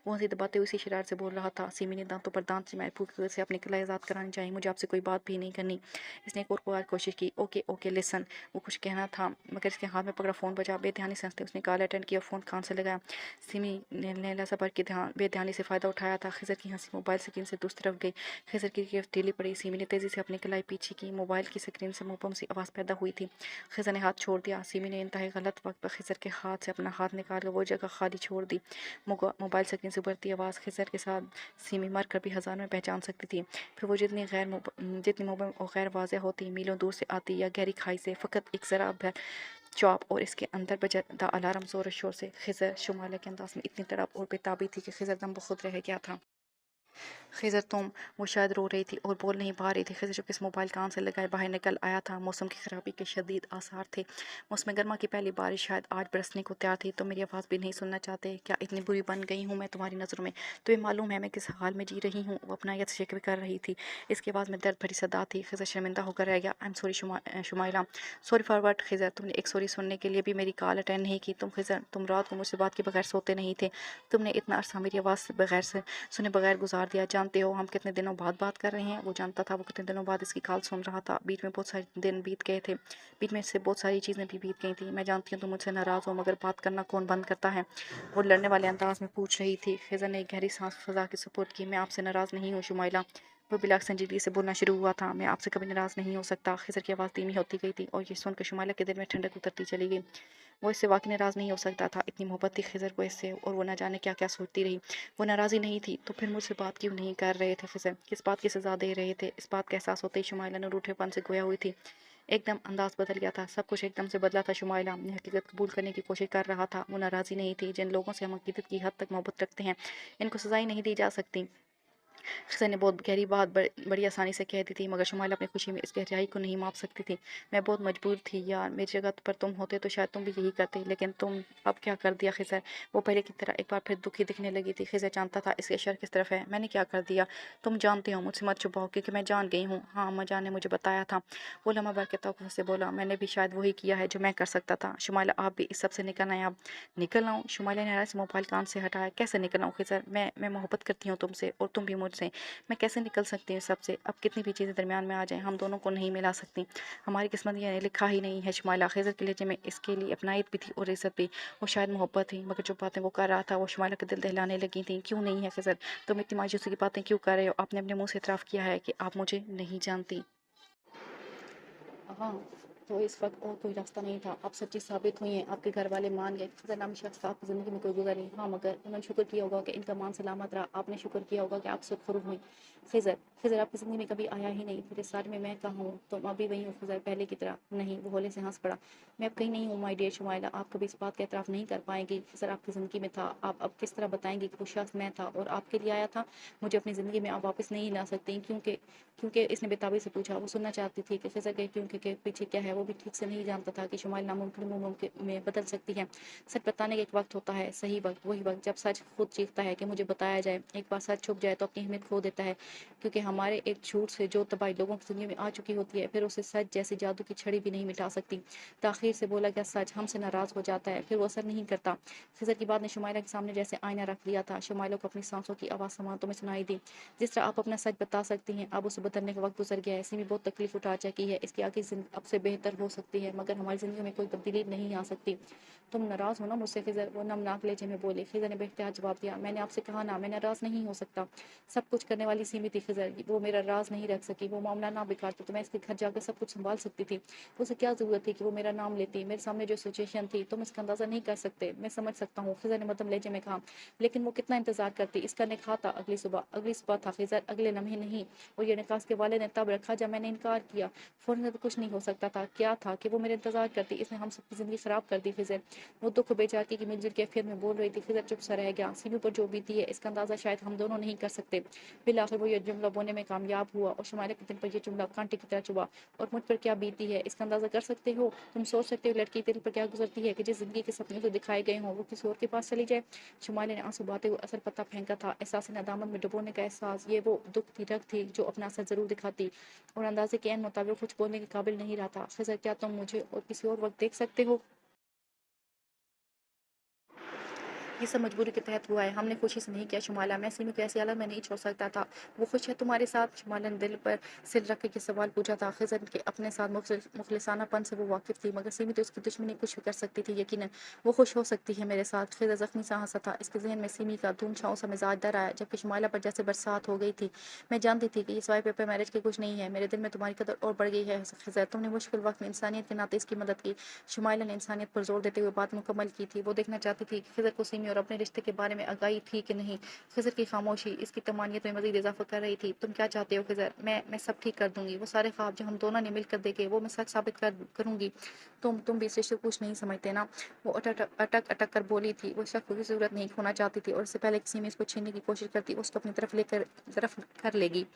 वो हंसी दबाते हुए उसी शरारत से बोल रहा था। सीमी ने दांतों पर दांत जमाए। पूछकर से अपनी कलाई आज़ाद करानी चाहिए, मुझे आपसे कोई बात भी नहीं करनी। इसने एक और कोशिश की। Okay okay listen. वो कुछ कहना था, मगर इसके हाथ में पकड़ा फ़ोन बजा। बेध्यानी से हंसते उसने कॉल अटेंड किया, फ़ोन कान से लगाया। सीमी ने लहला सबर की बेध्यानी से फ़ायदा उठाया था। खिज़र की हंसी मोबाइल स्क्रीन से दूसरी तरफ गई। खिज़र की गिरफ्त ढीली पड़ी। सीमी ने तेज़ी से अपनी कलाई पीछे की। मोबाइल की स्क्रीन से मुबहम सी आवाज़ पैदा हुई थी। खिज़र ने हाथ छोड़ दिया। सीमी ने इंतहाई गलत वक्त पर खिज़र के हाथ से अपना हाथ निकाल कर वो जगह खाली छोड़ दी। मोबाइल स्क्रीन से उभरती आवाज़ खिज़र के साथ सीमी मर कर भी हज़ार में पहचान सकती थी। फिर वो जितनी मुबहम और गैर वाज़ेह होती, मीलों दूर से आती या गहरी खाई से, फ़कत एक ज़रा भर चौप और इसके अंदर बजता अलार्म ज़ोर शोर से। खिज़र शुमाइला के अंदाज़ में इतनी तड़प और बेताबी थी कि खिज़र दम बखुद रह गया था। खिज़र तुम, वो शायद रो रही थी और बोल नहीं पा रही थी। खिज़र जो किस मोबाइल कान से लगाए बाहर निकल आया था। मौसम की ख़राबी के शदीद आसार थे। मौसम गर्मा की पहली बारिश शायद आज बरसने को तैयार थी। तो मेरी आवाज़ भी नहीं सुनना चाहते? क्या इतनी बुरी बन गई हूँ मैं तुम्हारी नज़रों में? तुम्हें मालूम है मैं किस हाल में जी रही हूँ? वो अपना यत शिकवे कर रही थी। इसकी आवाज़ में दर्द भरी सदा थी। खिज़र शर्मिंदा होकर रह गया। I am sorry Shumaila. Sorry for what? Khizar, तुमने एक सॉरी सुनने के लिए भी मेरी कॉल अटेंड नहीं की। खिज़र, तुम रात को मुझसे बात के बगैर सोते नहीं थे। तुमने इतना अरसा मेरी आवाज़ बगैर से सुने बगैर गुजार दिया। जानते हो हम कितने दिनों बाद बात कर रहे हैं? वो जानता था वो कितने दिनों बाद इसकी कॉल सुन रहा था। बीच में बहुत सारे दिन बीत गए थे। बीच में से बहुत सारी चीज़ें भी बीत गई थी। मैं जानती हूँ तुम मुझसे नाराज़ हो, मगर बात करना कौन बंद करता है? वो लड़ने वाले अंदाज में पूछ रही थी। खिज़र ने एक गहरी सांस फजा के सपोर्ट की। मैं आपसे नाराज़ नहीं हूँ शुमाइला। वो बिलाक संजीदगी से बोलना शुरू हुआ था। मैं आपसे कभी नाराज़ नहीं हो सकता। खिज़र की आवाज़ धीमी होती गई थी और ये सुनकर शुमाइला के दिल में ठंडक उतरती चली गई। वो इससे वाकई नाराज़ नहीं हो सकता था। इतनी मोहब्बत थी खिज़र को इससे, और वो न जाने क्या क्या सोचती रही। वो नाराज़ी नहीं थी तो फिर मुझसे बात क्यों नहीं कर रहे थे खिज़र? किस बात की सज़ा दे रहे थे? इस बात का एहसास होते ही शुमाइला ने रूठेपन से गोया हुई थी। एकदम अंदाज बदल गया था। सब कुछ एकदम से बदला था। शुमाइला ने हकीकत कबूल करने की कोशिश कर रहा था। वो नाराज़ी नहीं थी। जिन लोगों से हम अकीदत की हद तक मोहब्बत रखते हैं, इनको सज़ाएं नहीं दी जा सकती। खिज़र ने बहुत गहरी बात बड़ी आसानी से कह दी थी, मगर शुमाइला अपनी खुशी में इस गहराई को नहीं माप सकती थी। मैं बहुत मजबूर थी यार। मेरी जगह पर तुम होते तो शायद तुम भी यही करते, लेकिन तुम अब क्या कर दिया खिज़र? वो पहले की तरह एक बार फिर दुखी दिखने लगी थी। खिज़र जानता था इसके शर किस तरफ है। मैंने क्या कर दिया? तुम जानते हो, मुझसे मत छुपाओ, क्योंकि मैं जान गई हूँ। हाँ, अम्मा जान ने मुझे बताया था। वो लम्हा भर के तवज्जो से बोला। मैंने भी शायद वही किया है जो मैं कर सकता था। शुमाइला, आप भी इस सब से निकल आए। अब निकल आऊँ? शुमाइला ने हैरत से मोबाइल कान से हटाया। कैसे निकल आऊँ खिज़र? मैं मोहब्बत करती हूँ तुमसे और तुम भी मुझसे। मैं कैसे निकल सकती हूँ सबसे? अब कितनी भी चीज़ें दरमियान में आ जाएं, हम दोनों को नहीं मिला सकती। हमारी किस्मत ये लिखा ही नहीं है शुमाइला। खिज़र के लहजे में इसके लिए अपनाइत भी थी और इज़्ज़त भी। वो शायद मोहब्बत थी, मगर जो बातें वो कर रहा था वो शुमाइला के दिल दहलाने लगी थी। क्यों नहीं है खिज़र? तुम इतनी मायूसी की बातें क्यों कर रहे हो? आपने अपने मुँह से इतराफ़ किया है कि आप मुझे नहीं जानती। हाँ। तो इस वक्त और कोई रास्ता नहीं था। आप सच्ची साबित हुई हैं, आपके घर वाले मान गए। खिज़र नामी शख्स का आपकी ज़िंदगी में कोई गुज़र नहीं। हाँ, मगर उन्होंने शुक्र किया होगा कि इनका मान सलामत रहा। आपने शुक्र किया होगा कि आप सुरखुरू हुई। खिज़र खिज़र आपकी ज़िंदगी में कभी आया ही नहीं। फिर इस साल में मैं कहाँ हूँ? तुम अभी वही हो खिज़र, पहले की तरह। नहीं, वो होले से हंस पड़ा। मैं अब कहीं नहीं हूँ माय डियर शुमाइला, आप कभी इस बात का एतराफ़ नहीं कर पाएंगी। खिज़र आपकी ज़िंदगी में था, आप अब किस तरह बताएंगी कि वो शख्स मैं था और आपके लिए आया था? मुझे अपनी ज़िंदगी में आप वापस नहीं ला सकती, क्योंकि क्योंकि इसने बेताबी से पूछा। वो सुनना चाहती थी कि खिज़र के क्योंकि के पीछे क्या है। वो भी ठीक से नहीं जानता था कि शुमाइल नामुमकिन मुमकिन में बदल सकती है। सच बताने का एक वक्त होता है, सही वक्त, वही वक्त जब सच खुद चीखता है कि मुझे बताया जाए। एक बार सच छुप जाए तो अपनी अहमियत खो देता है, क्योंकि हमारे एक झूठ से जो तबाही लोगों की ज़िंदगी में आ चुकी होती है, फिर उसे सच जैसी जादू की छड़ी भी नहीं मिटा सकती। ताख़ीर से बोला गया सच हमसे नाराज़ हो जाता है, फिर वो असर नहीं करता। खिज़र की बात ने शुमाइला के सामने जैसे आईना रख दिया था। शुमाइला को अपनी सांसों की आवाज़ समातों में सुनाई दी। जिस तरह आप अपना सच बता सकती हैं, अब उसे बदलने का वक्त गुजर गया है। सिमी बहुत तकलीफ उठा चुकी है, इसकी आगे अब से बेहतर हो सकती है, मगर हमारी ज़िंदगी में कोई तब्दीली नहीं आ सकती। तुम नाराज़ हो ना मुझसे खिज़र? वो नमनाक लहजे में बोली। खिज़र ने बेख्तियार जवाब दिया, मैंने आपसे कहा ना, मैं नाराज़ नहीं हो सकता। सब कुछ करने वाली सिमी थी खिज़र, वो मेरा राज नहीं रख सकी। वो मामला ना बिगाड़ती तो मैं इसके घर जाकर सब कुछ संभाल सकती थी। उसे क्या ज़रूरत थी कि वो मेरा नाम लेती? मेरे सामने जो सिचुएशन थी तुम इसका अंदाज़ा नहीं कर सकते। मैं समझ सकता हूँ, खिज़र ने मध्यम लहजे में कहा, लेकिन वो कितना इंतज़ार करती? इसका निकाह था अगली सुबह था खिज़र, अगले लम्हे नहीं। और ये निकाह के वाले ने तब रखा जब मैंने इनकार किया। फ़ौरन से तो कुछ नहीं हो सकता था। क्या था कि वो मेरे इंतज़ार करती? इसने हम सबकी ज़िंदगी ख़राब कर दी खिज़र। वो दुःख बेचारगी की मिलजुल कैफियत में बोल रही थी। खिज़र चुप सा रह गया। सिमी पर जो बीती है इसका अंदाज़ा शायद हम दोनों नहीं कर सकते। फिर आखिर वो ये जुमला बोलने में कामयाब हुआ और शुमाइला के दिल पर ये जुमला कांटे की तरह चुभा। और मुझ पर क्या बीती है इसका अंदाज़ा कर सकते हो? तुम सोच सकते हो लड़की के दिल पर क्या गुजरती है कि जिस ज़िंदगी के सपने उसे दिखाए गए हों वो किसी और के पास चली जाए? शुमाइला ने आंसू बहाते हुए असर पत्ता फेंका था। एहसास नदामत में डुबोने का एहसास, ये वो दुख की रग थी जो अपना असर ज़रूर दिखाती और अंदाज़े के ऐन मुताबिक कुछ बोलने के काबिल नहीं रहा था। खिज़र क्या तुम मुझे और किसी और वक्त देख सकते हो? ये सब मजबूरी के तहत हुआ है, हमने खुशी से नहीं किया शुमाइला। मैं सिमी को ऐसी हालत में नहीं छोड़ सकता था। वो खुश है तुम्हारे साथ? शुमाइला ने दिल पर सिर रख के सवाल पूछा था। खिज़र के अपने साथ मुखलिसानापन से वो वाकिफ़ थी, मगर सिमी तो इसकी दुश्मनी कुछ भी कर सकती थी। यकीनन वो खुश हो सकती है मेरे साथ। खिज़र ज़ख्मी सा हंसा था। इसके ज़हन में सिमी का धूम छाँव सा मिजाज डर आया, जबकि शुमाइला पर जैसे बरसात हो गई थी। मैं जानती थी कि ये सिवाय पेपर मैरिज के कुछ नहीं है। मेरे दिल में तुम्हारी कदर और बढ़ गई है खिज़र। तुमने मुश्किल वक्त में इंसानियत के नाते इसकी मदद की। शुमाइला ने इंसानियत पर जोर देते हुए बात मुकम्मल की थी। वो देखना चाहती थी कि खिज़र को सिमी और अपने रिश्ते के बारे में आगाही थी कि नहीं। खिज़र की खामोशी इसकी तमानियत में मज़ीद इज़ाफ़ा कर रही थी। तुम क्या चाहते हो खिज़र? मैं सब ठीक कर दूँगी। वो सारे ख्वाब जो हम दोनों ने मिलकर देखे वो मैं सच साबित करूँगी। तुम भी इस रिश्ते को कुछ नहीं समझते ना? वो अटक कर बोली थी। वो शख्स की ज़रूरत नहीं खोना चाहती थी और इससे पहले कि सिमी इसको छीनने की कोशिश करती उसको अपनी तरफ कर लेगी।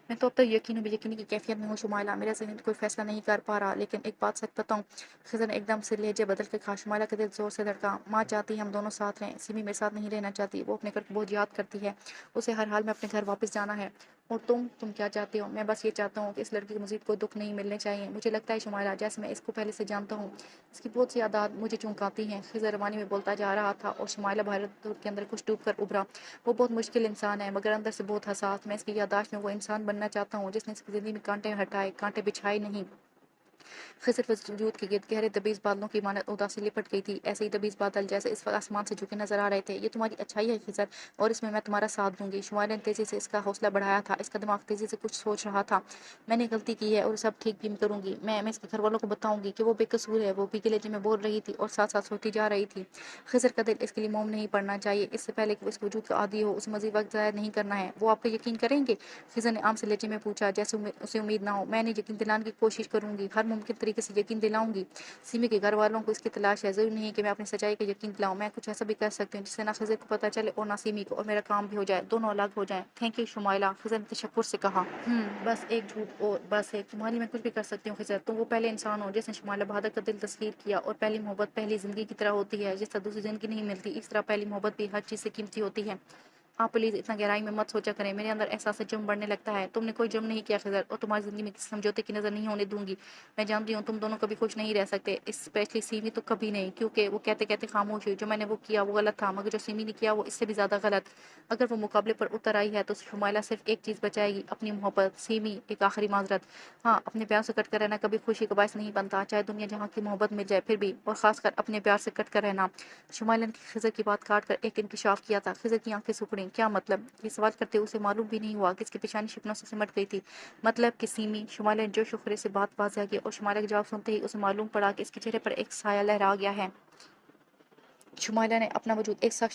मैं तो अब तक यकीनी की कैफियत में हूँ शुमाइला। मेरा ज़हन कोई फैसला नहीं कर पा रहा, लेकिन एक बात सच बताऊँ? खिज़र ने एकदम से लहजे बदल के कहा। शुमाइला का दिल ज़ोर से धड़का। माँ चाहती है हम दोनों साथ रहें, सिमी मेरे साथ नहीं रहना चाहती। वो अपने घर को बहुत याद करती है। उसे हर हाल में अपने घर वापस जाना है। और तुम क्या चाहती हो? मैं बस ये चाहता हूँ कि इस लड़की को मज़ीद कोई दुःख नहीं मिलने चाहिए। मुझे लगता है शुमाइला, जैसे मैं इसको पहले से जानता हूँ, इसकी बहुत सी आदत मुझे चौंकाती हैं। खिज़र रवानी में बोलता जा रहा था और शुमाइला भारत के अंदर कुछ डूब कर उभरा। वो बहुत मुश्किल इंसान है, मगर अंदर से बहुत हसास। मैं इसकी याददाश्त में वो इंसान बनना चाहता हूँ जिसने इसकी ज़िंदगी में कांटे हटाए, कांटे बिछाए नहीं। खिज़र वजूद के गिर्द गहरे दबीज़ बादलों की मानद उदासी लिपट गई थी। ऐसे ही दबीज़ बादल जैसे इस वक्त आसमान से झुके नजर आ रहे थे। ये तुम्हारी अच्छाई है खिज़र, और इसमें मैं तुम्हारा साथ दूंगी। शुमाइला ने तेज़ी से इसका हौसला बढ़ाया था। इसका दिमाग तेज़ी से कुछ सोच रहा था। मैंने गलती की है और सब ठीक भी करूंगी। मैं इसके घर वालों को बताऊंगी कि वो बेकसूर है। वो भीगे लहजे में बोल रही थी और साथ साथ सोती जा रही थी। खिज़र का दिल इसके लिए मोम नहीं पड़ना चाहिए। इससे पहले कि वो इस वजूद का आदी हो, उसे मज़ीद वक्त ज़ाया नहीं करना है। वो आपका यकीन करेंगे? खिज़र ने आम से लहजे में पूछा, जैसे उसे उम्मीद ना हो। मैंने यकीन दिलाने की कोशिश करूंगी, हर मुमकिन तरीके से यकीन दिलाऊंगी। सिमी के घर वालों को इसकी तलाश है। ज़रूरी नहीं कि मैं अपनी सच्चाई का यकीन दिलाऊं। मैं कुछ ऐसा भी कर सकती हूँ जिससे ना खिज़र को पता चले और ना सिमी को, और मेरा काम भी हो जाए, दोनों अलग हो जाएं। थैंक यू शुमाइला, खिज़र ने तशक्कुर से कहा। बस एक झूठ और बस एक तुम्हारी मैं कुछ भी कर सकती हूँ खिज़र। तुम वो पहले इंसान हो जिसने शुमाइला बहादुर का दिल तस्खीर किया। और पहली मोहब्बत पहली ज़िंदगी की तरह होती है, जिस तरह दूसरी ज़िंदगी नहीं मिलती, इस तरह पहली मोहब्बत भी हर चीज़ से कीमती होती है। आप प्लीज़ इतना गहराई में मत सोचा करें। मेरे अंदर एहसास जुर्म बढ़ने लगता है। तुमने कोई जुर्म नहीं किया खिज़र, और तुम्हारी ज़िंदगी में किसी समझौते की नज़र नहीं होने दूंगी। मैं जानती हूँ तुम दोनों कभी खुश नहीं रह सकते, स्पेशली सिमी तो कभी नहीं, क्योंकि वो कहते कहते खामोश हुई। जो मैंने वो किया वो गलत था, मगर जो सिमी ने किया वो इससे भी ज़्यादा गलत। अगर वो मुकाबले पर उतर आई है तो शुमाइला सिर्फ एक चीज़ बचाएगी, अपनी मोहब्बत। सिमी एक आखिरी माजरत। हाँ, अपने प्यार से कट कर रहना कभी खुशी का बायस नहीं बनता, चाहे दुनिया जहाँ की मोहब्बत मिल जाए फिर भी, और खासकर अपने प्यार से कट कर रहना। शुमाइला ने खिज़र की बात काट कर एक इंकशाफ किया था। खिज़र की आंखें सुखड़ी। नहीं, क्या मतलब? ये सवाल करते उसे मालूम भी नहीं हुआ कि इसकी पेशानी शिकनों से सिमट गई थी। मतलब कि सीमी। शुमाला ने जोश व खरोश से बात वाज़ह की और शुमाला का जवाब सुनते ही उसे मालूम पड़ा कि इसके चेहरे पर एक साया लहरा गया है। शुमाइला ने अपना वजूद एक साथ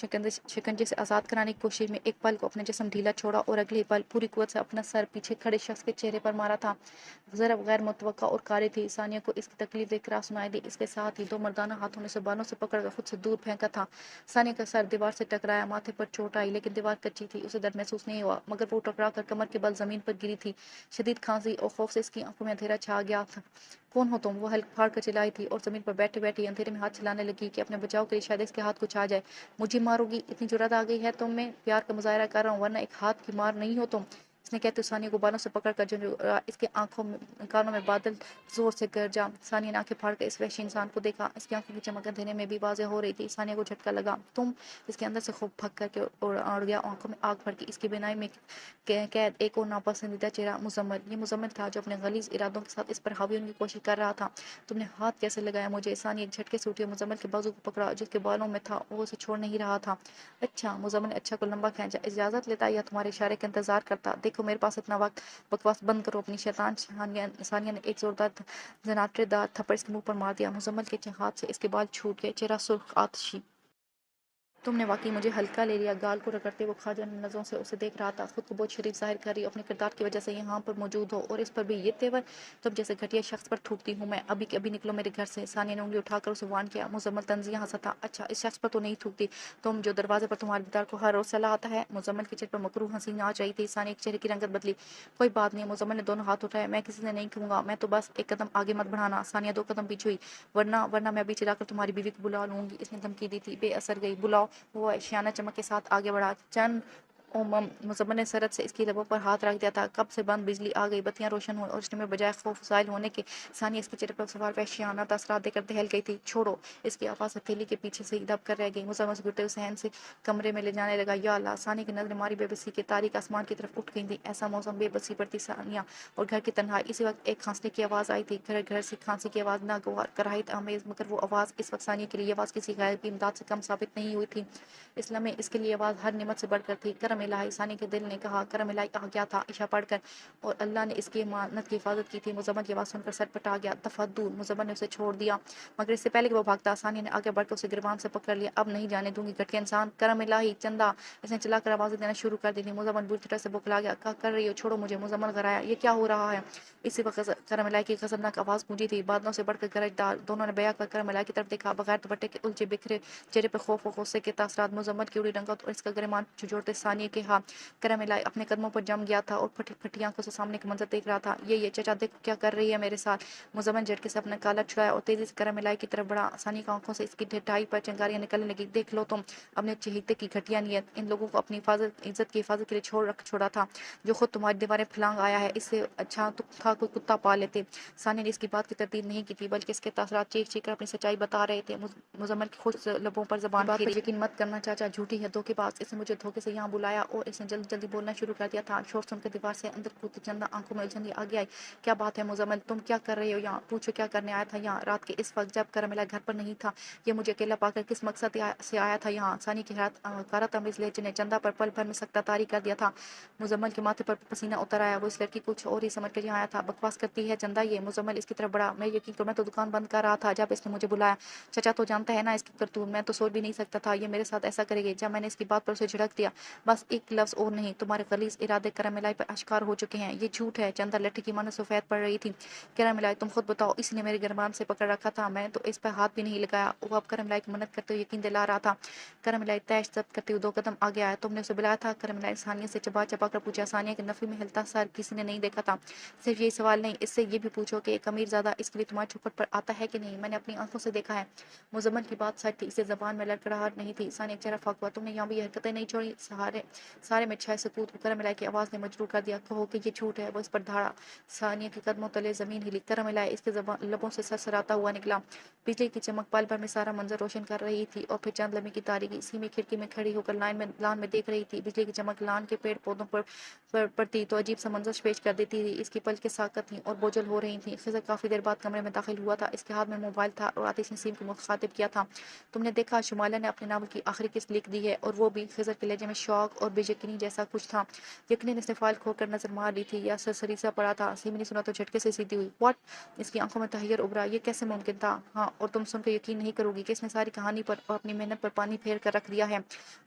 शिकंजे से आज़ाद कराने की कोशिश में एक पल को अपना जिस्म ढीला छोड़ा और अगले पल पूरी कुव्वत से अपना सर पीछे खड़े शख्स के चेहरे पर मारा था। ज़रा गैर मुतवक्का और कारी थी। सानिया को इसकी तकलीफ देखकर सुनाई दी। इसके साथ ही दो मर्दाना हाथों ने उसे बालों से पकड़कर खुद से दूर फेंका था। सानिया का सर दीवार से टकराया, माथे पर चोट आई, लेकिन दीवार कच्ची थी, उसे दर्द महसूस नहीं हुआ, मगर वो टकरा कर कमर के बल जमीन पर गिरी थी। शदीद खांसी और खौफ से इसकी आंखों में अंधेरा छा गया था। कौन हो तुम? वो हल्क फाड़ कर चिल्लाई थी और जमीन पर बैठे बैठे अंधेरे में हाथ चलाने लगी कि अपने बचाव के लिए शायद इसके हाथ कुछ आ जाए। मुझे मारोगी? इतनी जुर्रत आ गई है तुम में? प्यार का मुजाहरा कर रहा हूँ, वरना एक हाथ की मार नहीं हो तुम। इसने कहते सानिया को बालों से पकड़कर इसके आंखों में कानों में बादल जोर से गरजा। सानिया ने आंखें फाड़कर इस वहशी इंसान को देखा। इसकी आंखों की चमक अंधेरे में भी वाज़ेह हो रही थी। सानिया को झटका लगा। तुम? इसके अंदर से खूब फक करके उड़ गया। आंखों में आग भड़की। इसकी बिनाई में कैद एक और नापसंदीदा चेहरा मुजम्मल। ये मुजम्मल था जो अपने गलीज इरादों के साथ इस पर हावी होने की कोशिश कर रहा था। तुमने हाथ कैसे लगाया मुझे? सानिया एक झटके से उठी, मुजम्मल के बाजू को पकड़ा जिसके बालों में था, वो उसे छोड़ नहीं रहा था। अच्छा। मुजम्मल ने अच्छा को लंबा खींचा। इजाज़त लेता या तुम्हारे इशारे का इंतजार करता? देखो मेरे पास इतना वक्त। बकवास बंद करो अपनी शैतान। सानिया ने एक जोरदार जनाटेदार थप्पड़ इसके मुंह पर मार दिया। मुजम्मल के हाथ से इसके बाल छूट गए, चेहरा सुर्ख आतशी। तुमने वाकई मुझे हल्का ले लिया। गाल को रगड़ते वो खाजन नज़रों से उसे देख रहा था। खुद को बहुत शरीफ जाहिर कर रही हो, अपने किरदार की वजह से यहाँ पर मौजूद हो, और इस पर भी ये तेवर। तुम जैसे घटिया शख्स पर थूकती हूँ मैं। अभी के अभी निकलो मेरे घर से। सानिया ने उंगली उठाकर उसे वार्न किया। मुजम्मल तंजिया हंसा था। अच्छा, इस शख्स पर तो नहीं थूकती तुम जो दरवाजे पर तुम्हारे दीदार को हर रोज चला आता है? मुजम्मल के चेहरे पर मकरूह हंसी नाच रही थी। सानिया के चेहरे की रंगत बदली। कोई बात नहीं। मुजम्मल ने दोनों हाथ उठाए। मैं किसी से नहीं कहूँगा, मैं तो बस एक कदम आगे मत बढ़ाना। सानिया दो कदम पीछे हुई। वरना वरना मैं अभी चिल्लाकर तुम्हारी बीवी को बुला लूंगी। इसने धमकी दी थी। बेअसर गई। बुलाओ। वो एशियाना चमक के साथ आगे बढ़ा। चंद मुजम्मल ने सरत से इसकी लबों पर हाथ रख दिया था। कब से बंद बिजली आ गई, बत्तियां रोशन हुई और उसने में बजाय खौफ ज़ाहिर होने के सानिया इसके चेहरे पर सवार वहशियाना तासरात देकर दहल गई थी। छोड़ो। इसकी आवाज़ हथेली के पीछे से ही दब कर रह गई। मुजम्मल से गिरते हुए सहन से कमरे में ले जाने लगा। या अल्लाह! सानिया की नजरें मारी बेबसी के तारीक आसमान की तरफ उठ गई थी। ऐसा मौसम बेबसी पर थी सानिया और घर की तन्हाई। इसी वक्त एक खांसने की आवाज़ आई थी। घर घर से खांसी की आवाज़ नागवार कराहित आमेज, मगर वो आवाज़ इस वक्त सानिया के लिए आवाज़ किसी गायब की इमदाद से कम साबित नहीं हुई थी। इस्लाम में इसके लिए आवाज़ हर निमत से बढ़कर थी। करम इलाही। सानिया के दिल ने कहा। करम इलाही कहा क्या था? इशा पढ़कर, और अल्लाह ने इसकी अमानत की हिफाजत की थी। मुजम्मल की आवाज़ सुनकर सर पटा गया। तफद्दुल। मुजम्मल ने उसे छोड़ दिया, मगर इससे पहले कि वो भागता सानिया ने आगे बढ़कर उसे गिरबान से पकड़ लिया। अब नहीं जाने दूंगी घटिया इंसान। करम इलाही, चंदा। इसने चिल्लाकर आवाज़ें देना शुरू कर दी थी। मुजम्मल बुरी तरह से बौखला गया। क्या कर रही हो? छोड़ो मुझे। मुजम्मल घबराया। ये क्या हो रहा है? इसी वक्त करम इलाही की गजबनाक आवाज़ गूंजी थी, बादलों से बढ़कर गरजदार। दोनों ने बया कर करम इलाही की तरफ देखा। बगैर दुपट्टे के उलझे बिखरे चेहरे पर खौफ और गुस्से के तासरात। मुजम्मल की उड़ी रंगत और इसका गरिमान झुझोड़ते सानिया के हाथ। करम इलाही अपने कदमों पर जम गया था और फटी फटी आंखों से सामने के मंजर देख रहा था। ये चाचा देखो क्या कर रही है मेरे साथ। मुजम्मल झटके से अपना काला छुड़ाया और तेजी से करम इलाही की तरफ बढ़ा। सानिया की आंखों से इसकी ढिठाई पर चिंगारियां निकलने लगी। देख लो तुम अपने चहेते की घटिया नियत। इन लोगों को अपनी इज्जत की हिफाजत के लिए छोड़ा था, जो खुद तुम्हारी दीवारें फलांग आया है। इससे अच्छा तो था कोई कुत्ता पाल लेते। सानिया ने इसकी बात की तरदीद नहीं की थी, बल्कि इसके तासरात चीख चीख कर अपनी सच्चाई बता रहे थे। मुजम्मल की खुश लबों पर जबान बात पर यकीन मत करना चाचा, झूठी है, धोखेबाज। इसने मुझे धोखे से यहाँ बुलाया और इसने जल्दी जल्दी बोलना शुरू कर दिया था। शोर सुनकर दीवार से अंदर कूदती चंदा आंखों में उलझन आगे आई। क्या बात है मुजम्मल? तुम क्या कर रहे हो यहाँ? पूछो क्या करने आया था यहाँ रात के इस वक्त, जब करमिला घर पर नहीं था? ये मुझे अकेला पाकर किस मकसद से आया था यहाँ? सानी की हकारत अमीज लहजे ने चंदा पर पल भर में सख्ता तारी कर दिया था। मुजम्मल के माथे पर पसीना उतर आया। वो इस लड़की कुछ और ही समझ कर यहाँ आया था। बकवास करती है चंदा ये। मुजम्मल इसकी तरफ बढ़ा। मैं यकीन करो, मैं तो दुकान बंद कर रहा था जब इसने मुझे बुलाया। चाचा तो जानता है ना इसकी करतूत। मैं तो सोच भी नहीं सकता था ये मेरे साथ ऐसा करेगी। जब मैंने इसकी बात पर उसे झिड़क दिया, बस एक लफ्ज़ और नहीं, तुम्हारे गलीज इरादे करमिलाई पर आश्कार हो चुके हैं। ये झूठ है। चंदा लट्ठी की मानो सफ़ेद पड़ रही थी। करमिलाई तुम खुद बताओ, इसने मेरे गिरबान से पकड़ रखा था, मैं तो इस पर हाथ भी नहीं लगाया। वो अब करमिलाई की मन्नत करते हुए यकीन दिला रहा था। करमिलाई तैश जब्त करते हुए दो कदम आगे आया। तुमने उसे बुलाया था? करमिलाई सानिया से चबा चबा कर पूछा। सानिया के नफी में हिलता सर किसी ने नहीं देखा था। सिर्फ यही सवाल नहीं, इससे ये भी पूछो कि एक अमीर ज़्यादा इसके लिए तुम्हारे चौखट पर आता है कि नहीं? मैंने अपनी आंखों से देखा है। मुजम्मल की बात सच थी, इसे जबान में लड़खड़ाहट नहीं थी। सानिया का चेहरा फाक हुआ। तुमने यहाँ भी ये हरकतें नहीं छोड़ी? सारे में छाए सकूत को करमिलाई की आवाज़ ने मजबूर कर दिया। कहो कि ये झूठ है। वो इस पर धाड़ा। सानिया के कदमों तले जमीन हिली। करमिलाई इसके लबों से सरसराता हुआ निकला। बिजली की चमक पल भर में सारा मंजर रोशन कर रही थी और फिर चंद लम्हे की तारीकी। सीमी खिड़की में खड़ी होकर लान में देख रही थी। बिजली की चमक लान के पेड़ पौधों पर पड़ती तो अजीब सा मंजर पेश कर देती थी। इसकी पलकें साकत थीं और बोझल हो रही थीं। खिज़र काफ़ी देर बाद कमरे में दाखिल हुआ था। इसके हाथ में मोबाइल था और आतिश नसीम को मुखातिब किया था। तुमने देखा शुमाला ने अपने नावल की आखिरी किस्त लिख दी है, और वो भी खिज़र के लहजे में शौक और बेयकीनी जैसा कुछ था। यकीनन इसने फाइल खोलकर नजर मार ली थी या सरसरी सा पड़ा था। सीमी ने सुना तो झटके से सीधी हुई। व्हाट? इसकी आंखों में तहैयर उभरा। ये कैसे मुमकिन था? हाँ, और तुम सुनकर यकीन नहीं करोगी कि इसने सारी कहानी पर और अपनी मेहनत पर पानी फेर कर रख दिया है।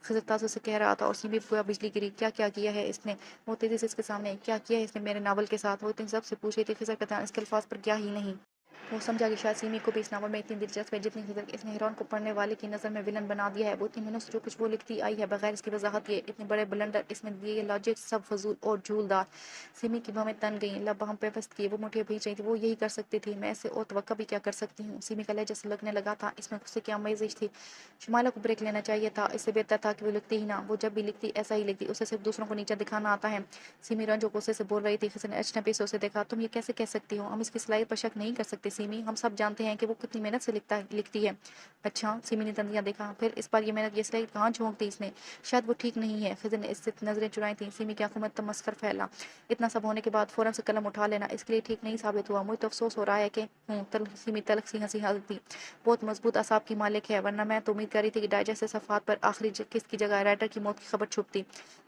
खिज़र ताज्जुब से कह रहा था और सीमी पर गोया बिजली गिरी। क्या क्या किया है इसने? वो तेजी से इसके सामने। क्या किया है इसने मेरे नावल के साथ? वो इतनी सबसे पूछ रही थी। खिज़र का ध्यान इसके अल्फाज पर गया ही नहीं। वो समझा कि शायद सिमी को भी इस नावल में इतनी दिलचस्पी है जितनी खिज़र। इसने हिरॉन को पढ़ने वाले की नज़र में विलन बना दिया है। वो इतनी मेहनत से जो कुछ वो लिखती आई है बगैर इसकी वजाहत दिए, इतने बड़े ब्लंडर इसमें दिए, ये लॉजिक सब फजूल और झूलदार। सिमी की भवें तन गईं, लब हम पे बस्त किए। वो मुठियाँ भींच रही थी। वो यही कर सकती थी, मैं ऐसे और तवक्का भी क्या कर सकती हूँ? सिमी का लहजा से लगने लगा था। इसमें गुस्से की आमेज़िश थी। शुमाइला को ब्रेक लेना चाहिए था। इससे बेहतर था कि वो लिखती ही ना। वो जब भी लिखती ऐसा ही लिखती। उसे सिर्फ दूसरों को नीचा दिखाना आता है। सिमी रंजो गुस्से से बोल रही थी। खिज़र ने अजनबी से उसे देखा। तुम ये कैसे कह सकती हो? हम इसकी सलाहियत पर शक नहीं कर सकते सिमी। हम सब जानते हैं कि वो कितनी मेहनत से लिखती है। अच्छा, सिमी ने तंदियाँ देखा। फिर इस बार ये मेहनत, ये सलाहियत कहाँ झोंक दी इसने? शायद वो ठीक नहीं है। खिज़र ने इससे नजरें चुराई थी। सिमी की आंखों में तमस्खर फैला। इतना सब होने के बाद फौरन से कलम उठा लेना इसके लिए ठीक नहीं साबित हुआ। मुझे तो अफसोस हो रहा है कि सिमी तलख सी हंसी हंसती। बहुत मजबूत असाब की मालिक है, वरना मैं तो उम्मीद कर रही थी कि डाइजेस्ट से सफ़ात पर आखिरी किस्त की जगह राइटर की मौत की खबर छुपती।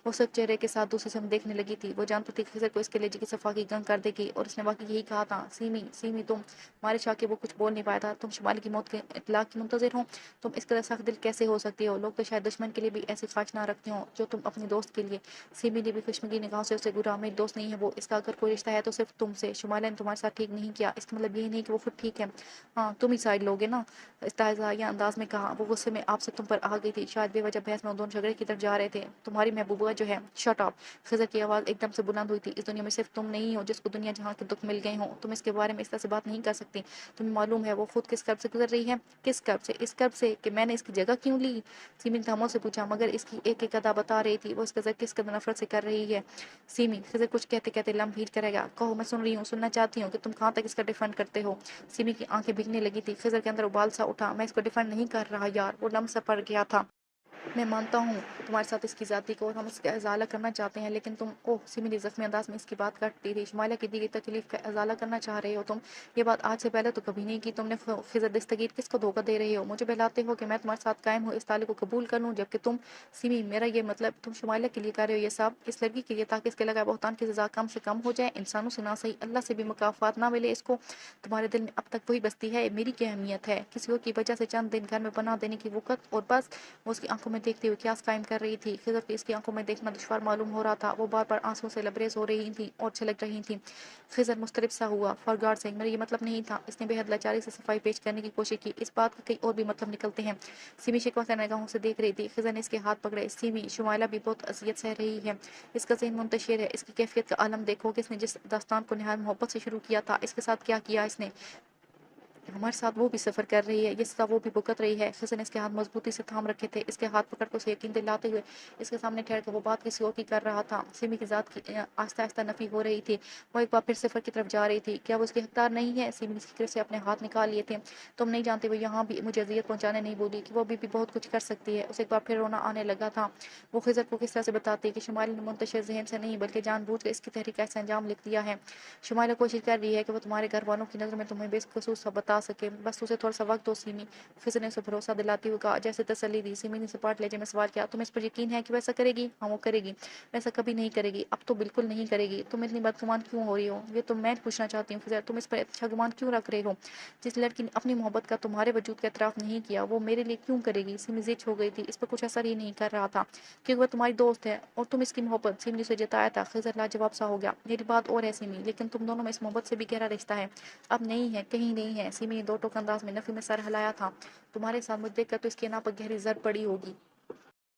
वो सब चेहरे के साथ दूसरे से देखने लगी थी। वो जानती थी कि खिज़र को इसके लेजे की सफा की गंग कर देगी और उसने वाकई यही कहा था। सिमी, सिमी तुम मारे शाह के वो कुछ बोल नहीं पाया था। तुम शुमाली की मौत के इत्तला की मुंतज़िर हो? तुम इस कदर सख्त दिल कैसे हो सकती हो? लोग तो शायद दुश्मन के लिए भी ऐसी ख्वाहिश ना रखते हो जो तुम अपने दोस्त के लिए। सिमी ने भी खुशमगी निगाहों से उसे घूरा। मेरी दोस्त नहीं है वो। इसका अगर कोई रिश्ता है तो सिर्फ तुमसे। शुमाइला ने तुम्हारे साथ ठीक नहीं किया, इसका मतलब यही नहीं कि वो खुद ठीक है। हाँ, तुम ही साइड लोगे ना? इस्तेहज़ाइया अंदाज में कहा। वो गुस्से में आपसे तुम पर आ गई थी। शायद बेवजह बहस में वो दोनों झगड़े की तरफ जा रहे थे। तुम्हारी महबूबा जो है। Shut up! खिज़र की आवाज़ एकदम से बुलंद हुई थी। इस दुनिया में सिर्फ तुम नहीं हो जिसको दुनिया जहाँ के दुख मिल गए हों। तुम इसके बारे में इस तरह से बात नहीं कर सकती। तुम्हें मालूम है वो खुद किस कर्ब से गुजर रही है? किस कर्ब से? इस कर्ब से कि मैंने इसकी जगह क्यों ली? सिमी ने खामोश से पूछा, मगर इसकी एक एक अदा बता रही थी वो इस कदर किस कदर नफरत से कर रही है। सिमी, खिज़र कुछ कहते कहते लम्ब भीड़ करेगा। कहो, मैं सुन रही हूँ, सुनना चाहती हूँ कि तुम कहाँ तक इसका डिफेंड करते हो। सिमी की आंखें भीगने लगी थी। खिज़र के अंदर उबाल सा उठा। मैं इसको डिफेंड नहीं कर रहा यार, वो लम्ब सा पड़ गया था। मैं मानता हूँ तुम्हारे साथ इसकी ज़्यादती को और हम इसका इज़ाला करना चाहते हैं, लेकिन तुम ओह! सिमी ने ज़ख्मी अंदाज में इसकी बात काटती रही। शुमाइला की दी गई तकलीफ का इज़ाला करना चाह रहे हो तुम? ये बात आज से पहले तो कभी नहीं की तुमने। खिज़र दस्तगीर किसको धोखा दे रहे हो? मुझे बहलाते हो कि मैं तुम्हारे साथ कायम हूँ, इस ताल्लुक को कबूल कर लूँ, जबकि तुम सिमी, मेरा ये मतलब तुम शुमाइला के लिए कर रहे हो ये सब, इस लड़की के लिए, ताकि इसके लगाए बहतान की सज़ा कम से कम हो जाए। इंसानों से ना सही अल्लाह से भी मुकाफ़ात ना मिले इसको। तुम्हारे दिल में अब तक वही बसती है, मेरी क्या अहमियत है? किसी और की वजह से चंद दिन घर में पनाह देने की वक़्त और बस। वो उसकी आंखों में देखते हुए क्यास कायम कर रही थी। खिज़र को इसकी आंखों में देखना दुश्वार मालूम हो रहा था। वो बार-बार आंसुओं से लबरेज हो रही थी और छलक रही थी। खिज़र मुस्तरब सा हुआ। फॉर गॉड सेक, मेरा ये मतलब नहीं था। इसने बेहद लाचारी से सफाई पेश करने की कोशिश की। इस बात के कई और भी मतलब निकलते हैं। सिमी शिकवा करने निगाहों से देख रही थी। खिज़र ने इसके हाथ पकड़े। सिमी, शुमाइला भी बहुत अज़ियत सह रही है। इसका ज़हन मुंतशिर है। इसकी कैफियत का आलम देखो कि इसने जिस दास्तान को निहायत मोहब्बत से शुरू किया था, इसके साथ क्या किया इसने। हमारे साथ वो भी सफ़र कर रही है, ये सज़ा वो भी भुगत रही है। खिज़र ने इसके हाथ मजबूती से थाम रखे थे। इसके हाथ पकड़ कर उसे यकीन दिलाते हुए इसके सामने ठहर कर वो बात किसी और की कर रहा था। सिमी की ज़ात की आहिस्ता आहिस्ता नफ़ी हो रही थी। वो एक बार फिर सफ़र की तरफ जा रही थी। क्या वो उसकी हकदार नहीं है? सिमी ने फिक्र से अपने हाथ निकाल लिए थे। तुम नहीं जानते वो यहाँ भी मुझे अजियत पहुँचाने नहीं बोली कि वो अभी भी बहुत कुछ कर सकती है। उसे एक बार फिर रोना आने लगा था। वो खिज़र को किस तरह से बताती कि शुमाइला ने मुंतशिर ज़हन से नहीं बल्कि जानबूझ कर इसकी तहरीक का ऐसा अंजाम लिख दिया है। शुमाइला कोशिश कर रही है कि वो तुम्हारे घर वालों की नज़र में तुम्हें बेकसूर सा बता सके। बस उसे थोड़ा सा वक्त दो सिमी। खिज़र ने उसे भरोसा दिलाते हुए कहा, जैसे तसल्ली दी। सिमी ने सपाट लहजे में सवाल किया, तुम इस पर यकीन है कि वैसा करेगी? हाँ, वो करेगी। वैसा कभी नहीं करेगी। अब तो बिल्कुल नहीं करेगी। तुम इतनी बदगुमान क्यों हो रही हो? ये तो मैं पूछना चाहती हूँ खिज़र, तुम इस पर अच्छा गुमान क्यों रख रहे हो? जिस लड़की ने अपनी मोहब्बत का तुम्हारे वजूद का एतराफ़ नहीं किया, वो मेरे लिए क्यों करेगी? सिमी ज़िद हो गई थी। इस पर कुछ असर ही नहीं कर रहा था, क्योंकि वह तुम्हारी दोस्त है और तुम इसकी मोहब्बत। सिमी ने उसे जताया था। खिज़र लाजवाब सा हो गया। मेरी बात और है सिमी, लेकिन तुम दोनों में इस मोहब्बत से भी गहरा रिश्ता है। अब नहीं है, कहीं नहीं है। सिमी ने दो टोक अंदाज में नफ़ी में सर हिलाया था। तुम्हारे साथ मुझे देखकर तो इसकी नाक पर गहरी जर पड़ी होगी।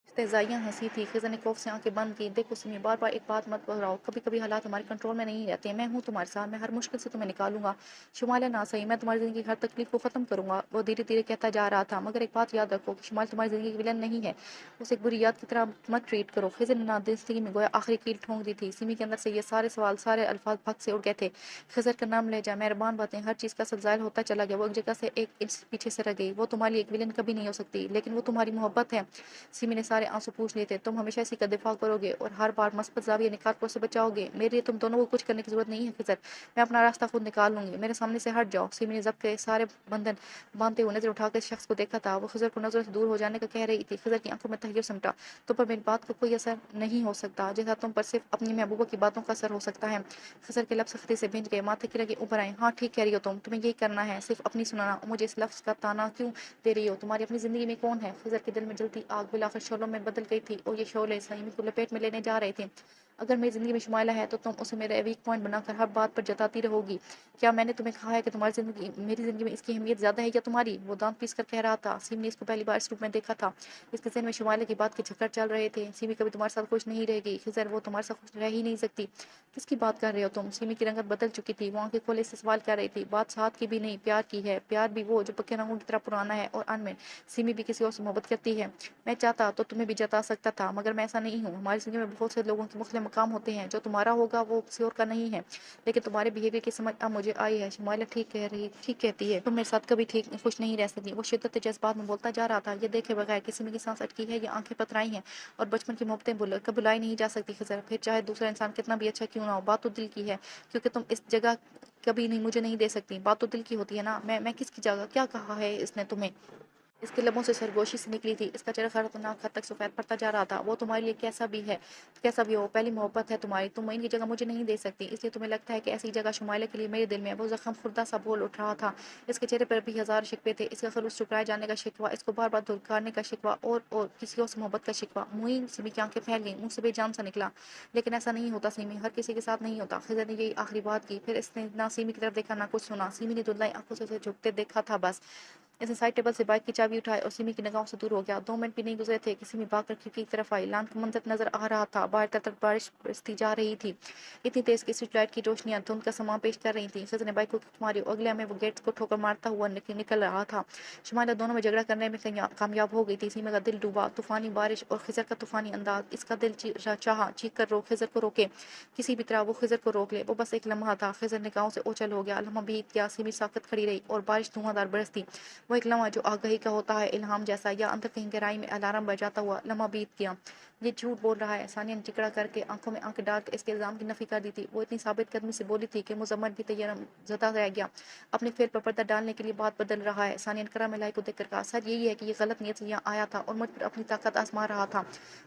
इस्तेज़ाइया हंसी थी। खिज़र ने खौफ से आंखें बंद की। देखो सिमी, बार बार एक बात मत दोहराओ। कभी कभी हालात हमारे कंट्रोल में नहीं रहते। मैं हूँ तुम्हारे साथ, मैं हर मुश्किल से तुम्हें निकालूंगा। शुमाइला ना सही, मैं तुम्हारी ज़िंदगी की हर तकलीफ को ख़त्म करूंगा। वो धीरे धीरे कहता जा रहा था, मगर एक बात याद रखो कि शुमाइला तुम्हारी ज़िंदगी की विलन नहीं है। उसे एक बुरी याद की तरह मत ट्रीट करो। खिज़र ने नादिस्तगी में गोया आखिरी कील ठोंक दी थी। सिमी के अंदर से ये सारे सवाल, सारे अल्फाज भग से उड़ गए थे। खिज़र का नाम ले जा, मेहरबान बातें, हर चीज़ का सब ज़ाहिर होता चला गया। वो एक जगह से एक इंच पीछे से रह गई। वो तुम्हारी एक विलन कभी नहीं हो सकती, लेकिन वो तुम्हारी मोहब्बत है। सिमी ने सारे तुम्हारे आंसू पूछ लिए थे। तुम हमेशा इसी का दिफा करोगे और हर बार मस्बत ज़ाविया निकात से बचाओगे। मेरे लिए तुम दोनों को कुछ करने की ज़रूरत नहीं है खिज़र। मैं अपना रास्ता खुद निकाल लूँगी। मेरे सामने से हट जाओ। सिमी ने ज़ब्त के सारे बंधन बांधते हुए नज़र उठाकर इस शख्स को देखा था। वो खिज़र को नज़रों से दूर हो जाने का कह रही थी। खिज़र की आंखों में तहय्युर सिमटा। तुम पर मेरी बात का कोई असर नहीं हो सकता, जैसा तुम पर सिर्फ अपनी महबूबा की बातों का असर हो सकता है। खिज़र के लब सख्ती से भिंच गए, माथे की रगें ऊपर आईं। हाँ, ठीक कह रही हो तुम। तुम्हें यही करना है, सिर्फ अपनी सुनाना। मुझे इस लफ्ज़ का ताना क्यों दे रही हो? तुम्हारी अपनी ज़िंदगी में कौन है? खिज़र के दिल में जलती आग बिलाखिर शोलों में बदल गई थी और ये शोले सईमी को लपेट में लेने जा रहे थे। अगर मेरी ज़िंदगी में शुमाइला है तो तुम उसे मेरा वीक पॉइंट बनाकर हर बात पर जताती रहोगी। क्या मैंने तुम्हें कहा है कि तुम्हारी ज़िंदगी मेरी ज़िंदगी में इसकी अहमियत ज़्यादा है या तुम्हारी? वो दाँत पीस कर कह रहा था। सिमी ने इसको पहली बार इस रूप में देखा था। इसके ज़हन में शुमाइला की बात के चक्कर चल रहे थे। सिमी कभी तुम्हारे साथ खुश नहीं रहेगी। खिज़र, वो तुम्हारे साथ खुश रह ही नहीं सकती। किसकी बात कर रहे हो तुम? सिमी की रंगत बदल चुकी थी। वो आंखें खोले से सवाल कर रही थी। बात साथ की भी नहीं, प्यार की है। प्यार भी वो जो पक्के रंगों की तरह पुराना है और अनमोल। सिमी भी किसी और से मोहब्बत करती है। मैं चाहता तो तुम्हें भी जता सकता था, मगर मैं ऐसा नहीं हूँ। हमारी ज़िंदगी में बहुत से लोगों के मुख्तलिफ मकाम होते हैं। जो तुम्हारा होगा वो किसी और का नहीं है। लेकिन तुम्हारे बिहेवियर की समझ अब मुझे आई है। शुमाइला ठीक कहती है। तुम मेरे साथ कभी ठीक खुश नहीं रह सकती। वो शिद्दत जज्बात में बोलता जा रहा था। ये देखे बगैर किसी में की सांस अटकी है या आंखें पतराई हैं और बचपन की मोहब्बतें बुलाई नहीं जा सकती। खिज़र, फिर चाहे दूसरा इंसान कितना भी अच्छा क्यों ना हो, बात तो दिल की है। क्योंकि तुम इस जगह कभी नहीं मुझे नहीं दे सकती। बात तो दिल की होती है ना। मैं किसकी जगह? क्या कहा है इसने तुम्हें? इसके लबों से सरगोशी से निकली थी। इसका चेहरा खतरनाक हद तक सफ़ेद पड़ता जा रहा था। वो तुम्हारे लिए कैसा भी हो, पहली मोहब्बत है तुम्हारी। तुम इनकी जगह मुझे नहीं दे सकती, इसलिए तुम्हें लगता है कि ऐसी जगह शुमाइला के लिए मेरे दिल में। वो ज़ख्म खुर्दा सा बोल उठ रहा था। इसके चेहरे पर भी हज़ार शिकवे थे। इसका खलूस ठुकराए जाने का शिकवा, इसको बार बार धुलकारने का शिकवा और किसी और से मोहब्बत का शिकवा। मुईन सिमी की आंखें फैल गईं, मुंह से बेजान सा निकला, लेकिन ऐसा नहीं होता सिमी, हर किसी के साथ नहीं होता। खिज़र ने यही आखिरी बात की। फिर इसने ना सिमी की तरफ देखा ना कुछ सुना। सिमी ने धुंधलाई आंखों से उसे झुकते देखा था बस। इसने साइड टेबल से बाइक की चाबी उठाई और सिमी की निगाहों से दूर हो गया। 2 मिनट भी नहीं गुजरे थे कि सिमी भागकर खिड़की की तरफ आई। लान का मंजर नजर आ रहा था। बाहर तक बारिश बरसती जा रही थी। इतनी तेज कि स्ट्रीट लाइट की रोशनियां धुंध का समा पेश कर रही थी। खिज़र ने बाइक को किक मारी और अगले में वो गेट्स को ठोकर मारता हुआ निकल रहा था। शुमाइला दोनों में झगड़ा करने में कामयाब हो गई थी। सिमी का दिल डूबा। तूफानी बारिश और खिज़र का तूफानी अंदाज। इसका दिल चाहा चीख कर खिज़र को रोके, किसी भी तरह वो खिज़र को रोक ले। वो बस एक लम्हा था। खिज़र निगाहों से ओझल हो गया। लम्हा बीत गया। सिमी साकत खड़ी रही और बारिश धुआंधार बरसती। वो एक लम्हा जो आगाही का होता है, इल्हाम जैसा, या अंदर कहीं गहराई में अलार्म बजाता हुआ लम्हा बीत गया। ये झूठ बोल रहा है। सानिया ने चिकड़ा करके आंखों में आंखें डाल के इसके इल्जाम की नफी कर दी थी। वो इतनी साबित कदमी से बोली थी कि मुजम्मल भी तैयार ज़दा रह गया। अपने फेल पर पर्दा डालने के लिए बात बदल रहा है। सानिया ने करम इलाही को देखकर कहा, सच यही है कि ये गलत नीयत से यहाँ आया था और मुझ पर अपनी ताकत आजमा रहा था।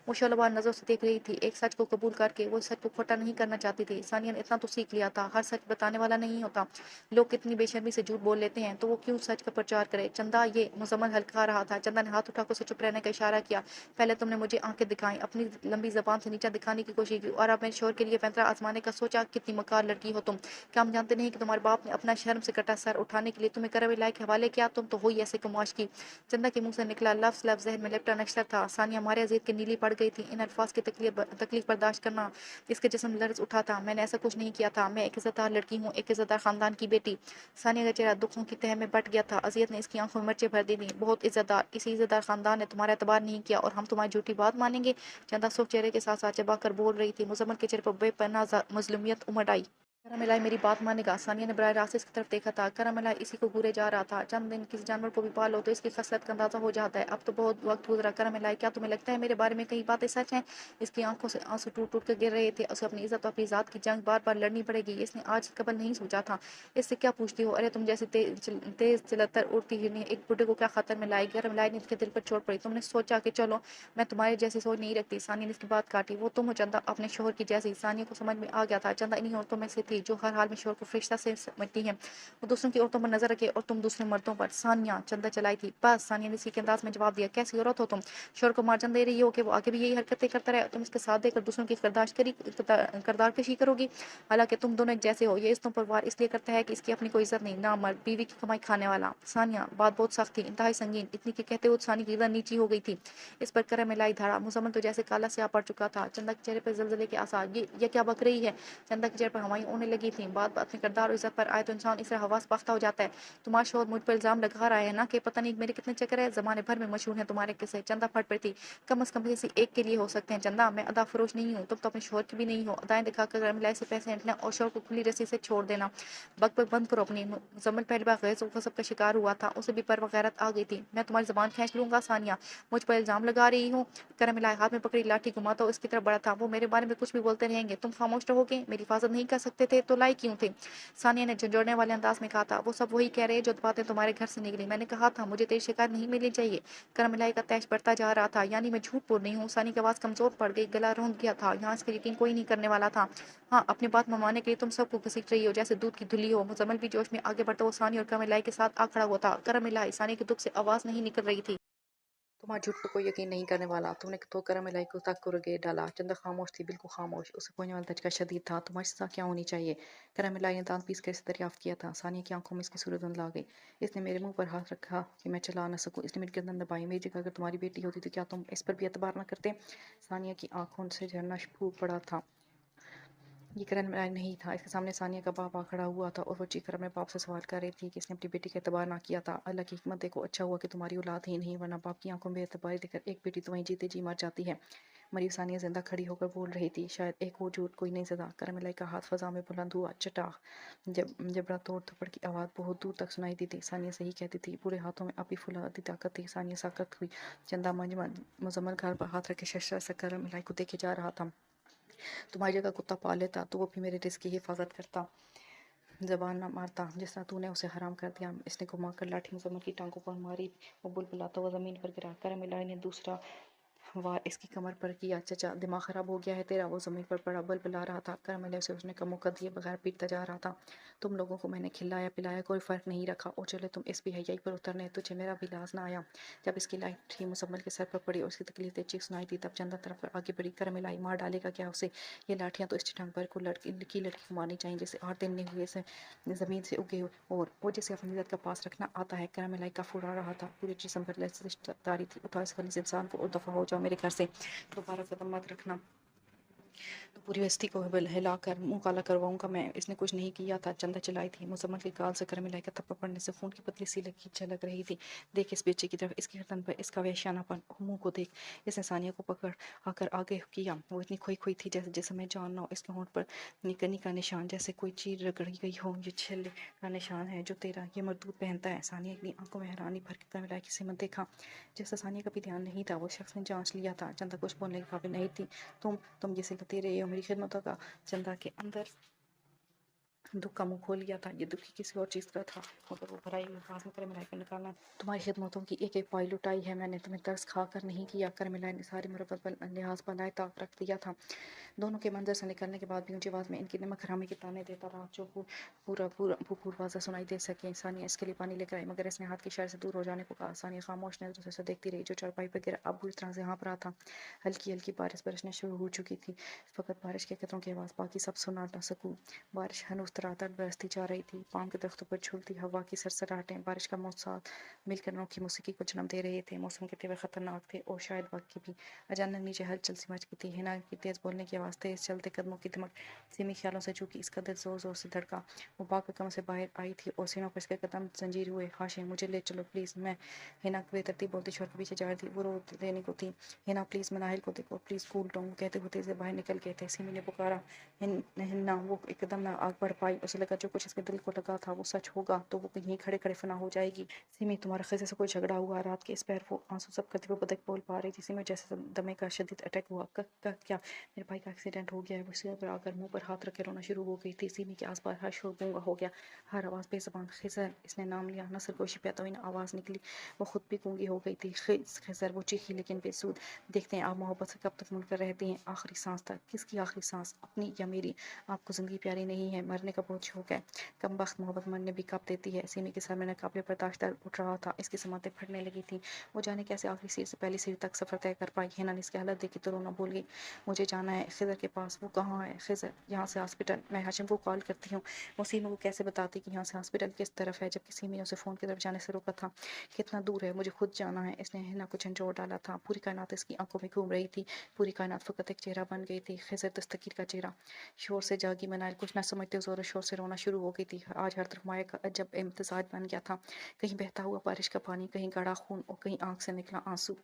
वो शोलाबार नजरों से देख रही थी। एक सच को कबूल करके वो सच को खोटा नहीं करना चाहती थी। सानिया ने इतना तो सीख लिया था, हर सच बताने वाला नहीं होता। लोग कितनी बेशर्मी से झूठ बोल लेते हैं, तो वो क्यों सच का प्रचार करे? चंदा, ये मुजम्मल हल्का रहा था। चंदा ने हाथ उठाकर उसे चुप रहने का इशारा किया। पहले तुमने मुझे आंखें दिखाई, अपनी लंबी जबान से नीचा दिखाने की कोशिश की, और अब मेरे शोहर के लिए फैसला आजमाने का सोचा। कितनी मकार लड़की हो तुम। क्या हम जानते नहीं कि तुम्हारे बाप ने अपना शर्म से कटा सर उठाने के लिए तुम्हें करम इलाही के हवाले किया? तुम तो हो ही ऐसे कमाश की। चंदा के मुंह से निकला लफ्ज़ जहन में लिपटा नक्शा था। सानिया मारे अजीत के नीली पड़ गई थी। इन अल्फाज की तकलीफ बर्दाश्त करना इसके जिस्म लर्ज उठा था। मैंने ऐसा कुछ नहीं किया था। मैं एक इज़्ज़तदार लड़की हूँ, एक इज़्ज़तदार खानदान की बेटी। सानिया का चेहरा दुखों की तह में बट गया था। अजियत ने इसकी आंखों में मिर्चें भर दी थी। बहुत इज़्ज़तदार, किसी इज़्ज़तदार खानदान ने तुम्हारा एतबार नहीं किया और हम तुम्हारी झूठी बात मानेंगे? चंदा सुख चेहरे के साथ साथ चबा कर बोल रही थी। मुजम्मल के चेहरे पर बेपनाह मजलूमियत उमड़ आई। करम इलाही मेरी बात मानेगा? सानिया ने बराह रास्त इसकी तरफ देखा था। करम इलाही इसी को घूरे जा रहा था। चंद दिन किसी जानवर को भी पालो तो इसकी खसलत का अंदाजा हो जाता है। अब तो बहुत वक्त गुजरा। करम इलाही, क्या तुम्हें लगता है मेरे बारे में कई बातें सच हैं? इसकी आंखों से आंसू टूट टूट कर गिर रहे थे। उसे अपनी इज्जत और अपनी जात की जंग बार बार लड़नी पड़ेगी, इसने आज कबल नहीं सोचा था। इससे क्या पूछती हो? अरे तुम जैसे तेज चलतर उड़ती हिरनी एक बूढ़े को क्या खतर में लाएगी? करम इलाही ने इसके दिल पर चोट पड़ी। तुमने सोचा कि चलो, मैं तुम्हारे जैसी सोच नहीं रखती। सानिया ने इसकी बात काटी। वो तुम हो चंदा, अपने शोहर की जैसी। सानिया को समझ में आ गया था, चंदा इन्हीं औरतों में से थी जो हर हाल में शोहर को फरिश्ता से समझती हैं। वो दूसरों की औरतों पर नजर रखे और तुम दूसरे मर्दों पर। सानिया, चंदा चलाई थी। बस, सानिया ने इसी के अंदाज में जवाब दिया। कैसी औरत हो तुम? शोहर को मार्जन दे रही हो कि वो आगे भी यही हरकतें करता रहे? तुम इसके साथ देकर दूसरों की करदार कशी करोगी? हालांकि तुम दोनों एक जैसे हो। ये इस तुम पर वार इसलिए करता है कि इसकी अपनी कोई इज्जत नहीं, ना मर्द, बीवी की कमाई खाने वाला। सानिया, बात बहुत सख्त थी, इंतहाई संगीन, इतनी कि कहते हुए सानी की गर्दन नीची हो गई थी। इस पर करम इलाही धारा। मुजम्मल तो जैसे काला स्याह पड़ चुका था। चंदा के चेहरे पर जलजले के आसार। ये क्या बक रही है? चंदा के चेहरे पर हवाई रोने लगी थी। बात बात में किरदार और इज्जत पर आए तो इंसान इससे हवास पाख्ता हो जाता है। तुम्हारा शोहर मुझ पर इल्ज़ाम लगा रहा है ना कि पता नहीं मेरे कितने चक्कर है, ज़माने भर में मशहूर हैं तुम्हारे किस्से। चंदा फट पड़ी थी। कम अज़ कम किसी एक के लिए हो सकते हैं चंदा, मैं अदा फरोश नहीं हूँ, तुम तो अपने शोहर की भी नहीं हो। अदाएँ दिखाकर मिलाई से पैसे ऐंठना और शोहर को खुली रस्सी से छोड़ देना। बक बक बंद करो अपनी। मुज़म्मिल पहली बार गैज़ व ग़ज़ब का शिकार हुआ था, उसे भी परवा गैरत आ गई थी। मैं तुम्हारी ज़बान खींच लूँगा सानिया, मुझ पर इल्ज़ाम लगा रही हो। करम मिलाए हाथ में पकड़ी लाठी घुमाता उसकी तरफ बढ़ा था। वो मेरे बारे में कुछ भी बोलते रहेंगे, तुम खामोश रहोगे? मेरी हिफाजत नहीं कर सकते थे तो लाई क्यों थे? सानिया ने झंझोड़ने वाले अंदाज में कहा था। वो सब वही कह रहे हैं जो बातें तुम्हारे घर से निकली। मैंने कहा था मुझे तेरी शिकायत नहीं मिलनी चाहिए। करम मिलाई का तैश बढ़ता जा रहा था। यानी मैं झूठ बोल रही हूँ? सानी की आवाज़ कमज़ोर पड़ गई, गला रुंध गया था। यहाँ इसका यकीन कोई नहीं करने वाला था। हाँ, अपनी बात मनवाने के लिए तुम सबको घसीट रही हो जैसे दूध की धुली हो। मुजम्मिल भी जोश में आगे बढ़ता वो सानी और करम मिलाई के साथ आ खड़ा हुआ था। करम मिलाई, सानी के दुख से आवाज़ नहीं निकल रही थी। तुम्हारे झूठ पर कोई यकीन नहीं करने वाला। तुमने तो करम इलाई को तक को रगे डाला। चंदा खामोश थी, बिल्कुल खामोश। उसे पहुंचने वाला धचका शदीद था। तुम्हारी सजा क्या होनी चाहिए? करम इलाई ने दांत पीस कर इसे दरियाफ्त किया था। सानिया की आंखों में इसकी सूरत धुंधला गई। इसने मेरे मुंह पर हाथ रखा कि मैं चला न सकूं। इसने मेरी गर्दन दबाई। मेरी जगह अगर तुम्हारी बेटी होती तो क्या तुम इस पर भी एतबार न करते? सानिया की आंखों से झरना फूट पड़ा था। ये करन नहीं था। इसके सामने सानिया का बाप आ खड़ा हुआ था और वो चीख कर अपने बाप से सवाल कर रही थी कि इसने अपनी बेटी का एतबार ना किया था। अल्लाह की हिकमत देखो, अच्छा हुआ कि तुम्हारी औलाद ही नहीं, वरना बाप की आंखों में एतबारी देखकर एक बेटी तो वहीं जीते जी मर जाती है। मरी सानिया जिंदा खड़ी होकर बोल रही थी। शायद एक वो झूठ कोई नहीं सदा। करमिलाई का हाथ फजा में बुलंद हुआ। चटाख जबड़ा तोड़ थप्पड़ की आवाज़ बहुत दूर तक सुनाई दी थी। सानिया सही कहती थी। पूरे हाथों में अपनी फुलादी ताकत थी। सानिया साकत हुई। चंदा मुजम्मल घर पर हाथ रखे शशा से करमिलाई को देखे जा रहा था। तुम्हारी जगह कुत्ता पाल लेता तो वो भी मेरे रिस्क की हिफाजत करता, जबान न मारता जिस तरह तूने उसे हराम कर दिया। इसने घुमाकर लाठी मुजम्मल की टांगों पर मारी। वो बुलबुलाता हुआ जमीन पर गिरा। कर मिलाई ने दूसरा वार इसकी कमर पर किया। चचा दिमाग खराब हो गया है तेरा? वो जमीन पर पड़ा बलबुला रहा था। कर मिले उसे उसने का मौका दिए बगैर पीटता जा रहा था। तुम लोगों को मैंने खिलाया पिलाया, कोई फ़र्क नहीं रखा। ओ चले तुम इस बेहयाई पर उतरने, तुझे मेरा भी लाज ना आया? जब इसकी लाठी मुजम्मल के सर पर पड़ी और उसकी तकलीफ चीख सुनाई दी, तब चंदा तरफ आगे बढ़ी। कर मिलाई, मार डालेगा क्या उसे? ये लाठियां तो इस चिटांग पर को लड़की को मारनी चाहिए जैसे 8 दिन नहीं हुए से ज़मीन से उगे और वो जैसे अपनी इज्जत का पास रखना आता है। कर मिलाई का फुरा रहा था। पूरे जिस्म पर लर्जिश तारी थी। उठा इस गलीज़ इंसान को और दफ़ा हो जाओ मेरे घर से, दोबारा कदम मत रखना तो पूरी बस्ती को हिला कर मुंह काला करवाऊंगा मैं। इसने कुछ नहीं किया था। चंदा चलाई थी। मुजम्मल के गाल से कर मिलाई का थप्पड़ पड़ने से खून की पतली सी लकीर झलक रही थी। देख इस बेचे की तरफ, इसकी गर्दन पर इसका वहशियानापन, मुंह को देख। इसने सानिया को पकड़ आकर आगे किया। वो इतनी खोई खोई थी जैसे जैसे मैं जानना हो। इसके होंठ पर निकनी का निशान जैसे कोई चीज रगड़ी गई हो। ये छल्ले का निशान है जो तेरा ये मरदूद पहनता है। सानिया की आंखों में हैरानी भर के कर मिलाई की सिमत देखा। जैसा सानिया का भी ध्यान नहीं था। वो शख्स ने जांच लिया था। चंदा कुछ बोलने के काबिल नहीं थी। तुम जैसे लती रही हो मेरी खिदमतों का। चंदा के अंदर दुख का मुंह खोल लिया था। ये दुखी किसी और चीज़ का था, मगर वो भराई हुई आवाज़ में कर मिलाई कर निकालना। तुम्हारी खिदमतों की एक एक पाई लुटाई है मैंने, तुम्हें तरस खा कर नहीं किया। कर मिलाई ने सारी मुरब्बत पर लिहाज बनाए ताक रख दिया था। दोनों के मंजर से निकलने के बाद भी ऊंची आवाज़ में इनकी नमक हरामी के ताने देता रहा जो पूरा सुनाई दे सके। सानिया इसके लिए पानी लेकर आई, मगर इसने हाथ की इशारे से दूर हो जाने को कहा। सानिया खामोश नजरों से देखती रही। जो चारपाई पर गिरा अब बुरी तरह से हाँफ रहा था। हल्की हल्की बारिश बरसने शुरू हो चुकी थी। फकत बारिश के कतरों की आवाज़, बाकी सब सुना न सकूं। बारिश हनूस तरातर बरसती जा रही थी। पाम के दरख्तों पर झूलती हवा की सरसराहटें बारिश का मौसम मिलकर अनोखी मौसीकी को जन्म दे रहे थे। मौसम के तेवर खतरनाक थे और शायद वक्त की भी। अचानक नीचे हलचल सी मच गई थी। हिना की तेज बोलने की आवाज़, तेज चलते कदमों की धमक सीमी ख्यालों से चूकी। इसका दिल जोर जोर से धड़का। वो बाग के कमरे से बाहर आई थी और सीनों पर इसके कदम जंजीर हुए। हाशिम मुझे ले चलो प्लीज़। मैं हिना बेतरतीब बोलती शोर के पीछे जा रही थी। वो रो देने को थी। हिना प्लीज़, मनाहिल को देखो प्लीज़, कूल डाउन कहते हुए तेजी से बाहर निकल गए थे। सीमी ने पुकारा हिन्ना। वो एकदम ना आग बढ़ पाई। उसे लगा जो कुछ इसके दिल को लगा था वो सच होगा तो वो यहीं खड़े खड़े फना हो जाएगी। सिमी तुम्हारे खिज़े से कोई झगड़ा हुआ? रात के इस पैर वो आंसू सब करती हुए बदक बोल पा रही थी। सिमी जैसे दमे का शदीद अटैक हुआ। क्या मेरे भाई का एक्सीडेंट हो गया है? वो सिर पर आकर मुंह पर हाथ रखे रोना शुरू हो गई थी। सिमी के आसपास हर शोर गूंगा हो गया। हर आवाज़ बेज़बान। खिज़र इसने नाम लिया। नसर गोशी पैदा हुई ना आवाज़ निकली। वो खुद भी गूंगी हो गई थी। खिज़र वो चीखी लेकिन बेसूद। देखते हैं आप मोहब्बत से कब तक मिलकर रहती हैं, आखिरी सांस तक। किसकी आखिरी सांस, अपनी या मेरी? आपको ज़िंदगी प्यारी नहीं है, मरने का बहुत शौक है। कम वक्त मोहब्बत मरने भी कब देती है। सिमी के सर में नकाबले बर्दाश्त दर्द उठ रहा था। इसकी समातें फटने लगी थी। वो जाने कैसे आखिरी सीट से पहली सीट तक सफ़र तय कर पाई। हिना ने इसकी हालत देखी तो रोना भूल गई। मुझे जाना है خضر کے پاس، وہ کہاں ہے خضر؟ یہاں سے ہاسپٹل۔ میں ہاشم کو کال کرتی ہوں، وہ سیمہ کو کیسے بتاتی کہ یہاں سے ہاسپٹل کس طرف ہے، جبکہ سیمہ نے اسے فون کی طرف جانے سے روکا تھا۔ کتنا دور ہے، مجھے خود جانا ہے۔ اس نے ہنا کو جھنجھوڑ ڈالا تھا، پوری کائنات اس کی آنکھوں میں گھوم رہی تھی، پوری کائنات فقط ایک چہرہ بن گئی تھی، خضر دستگیر کا چہرہ۔ شور سے جاگی منائل کچھ نہ سمجھتے زور و شور سے رونا شروع ہو گئی تھی۔ آج ہر طرف مایا کا عجب امتزاج بن گیا تھا، کہیں بہتا ہوا بارش کا پانی، کہیں گاڑا خون اور کہیں آنکھ سے نکلا آنسو۔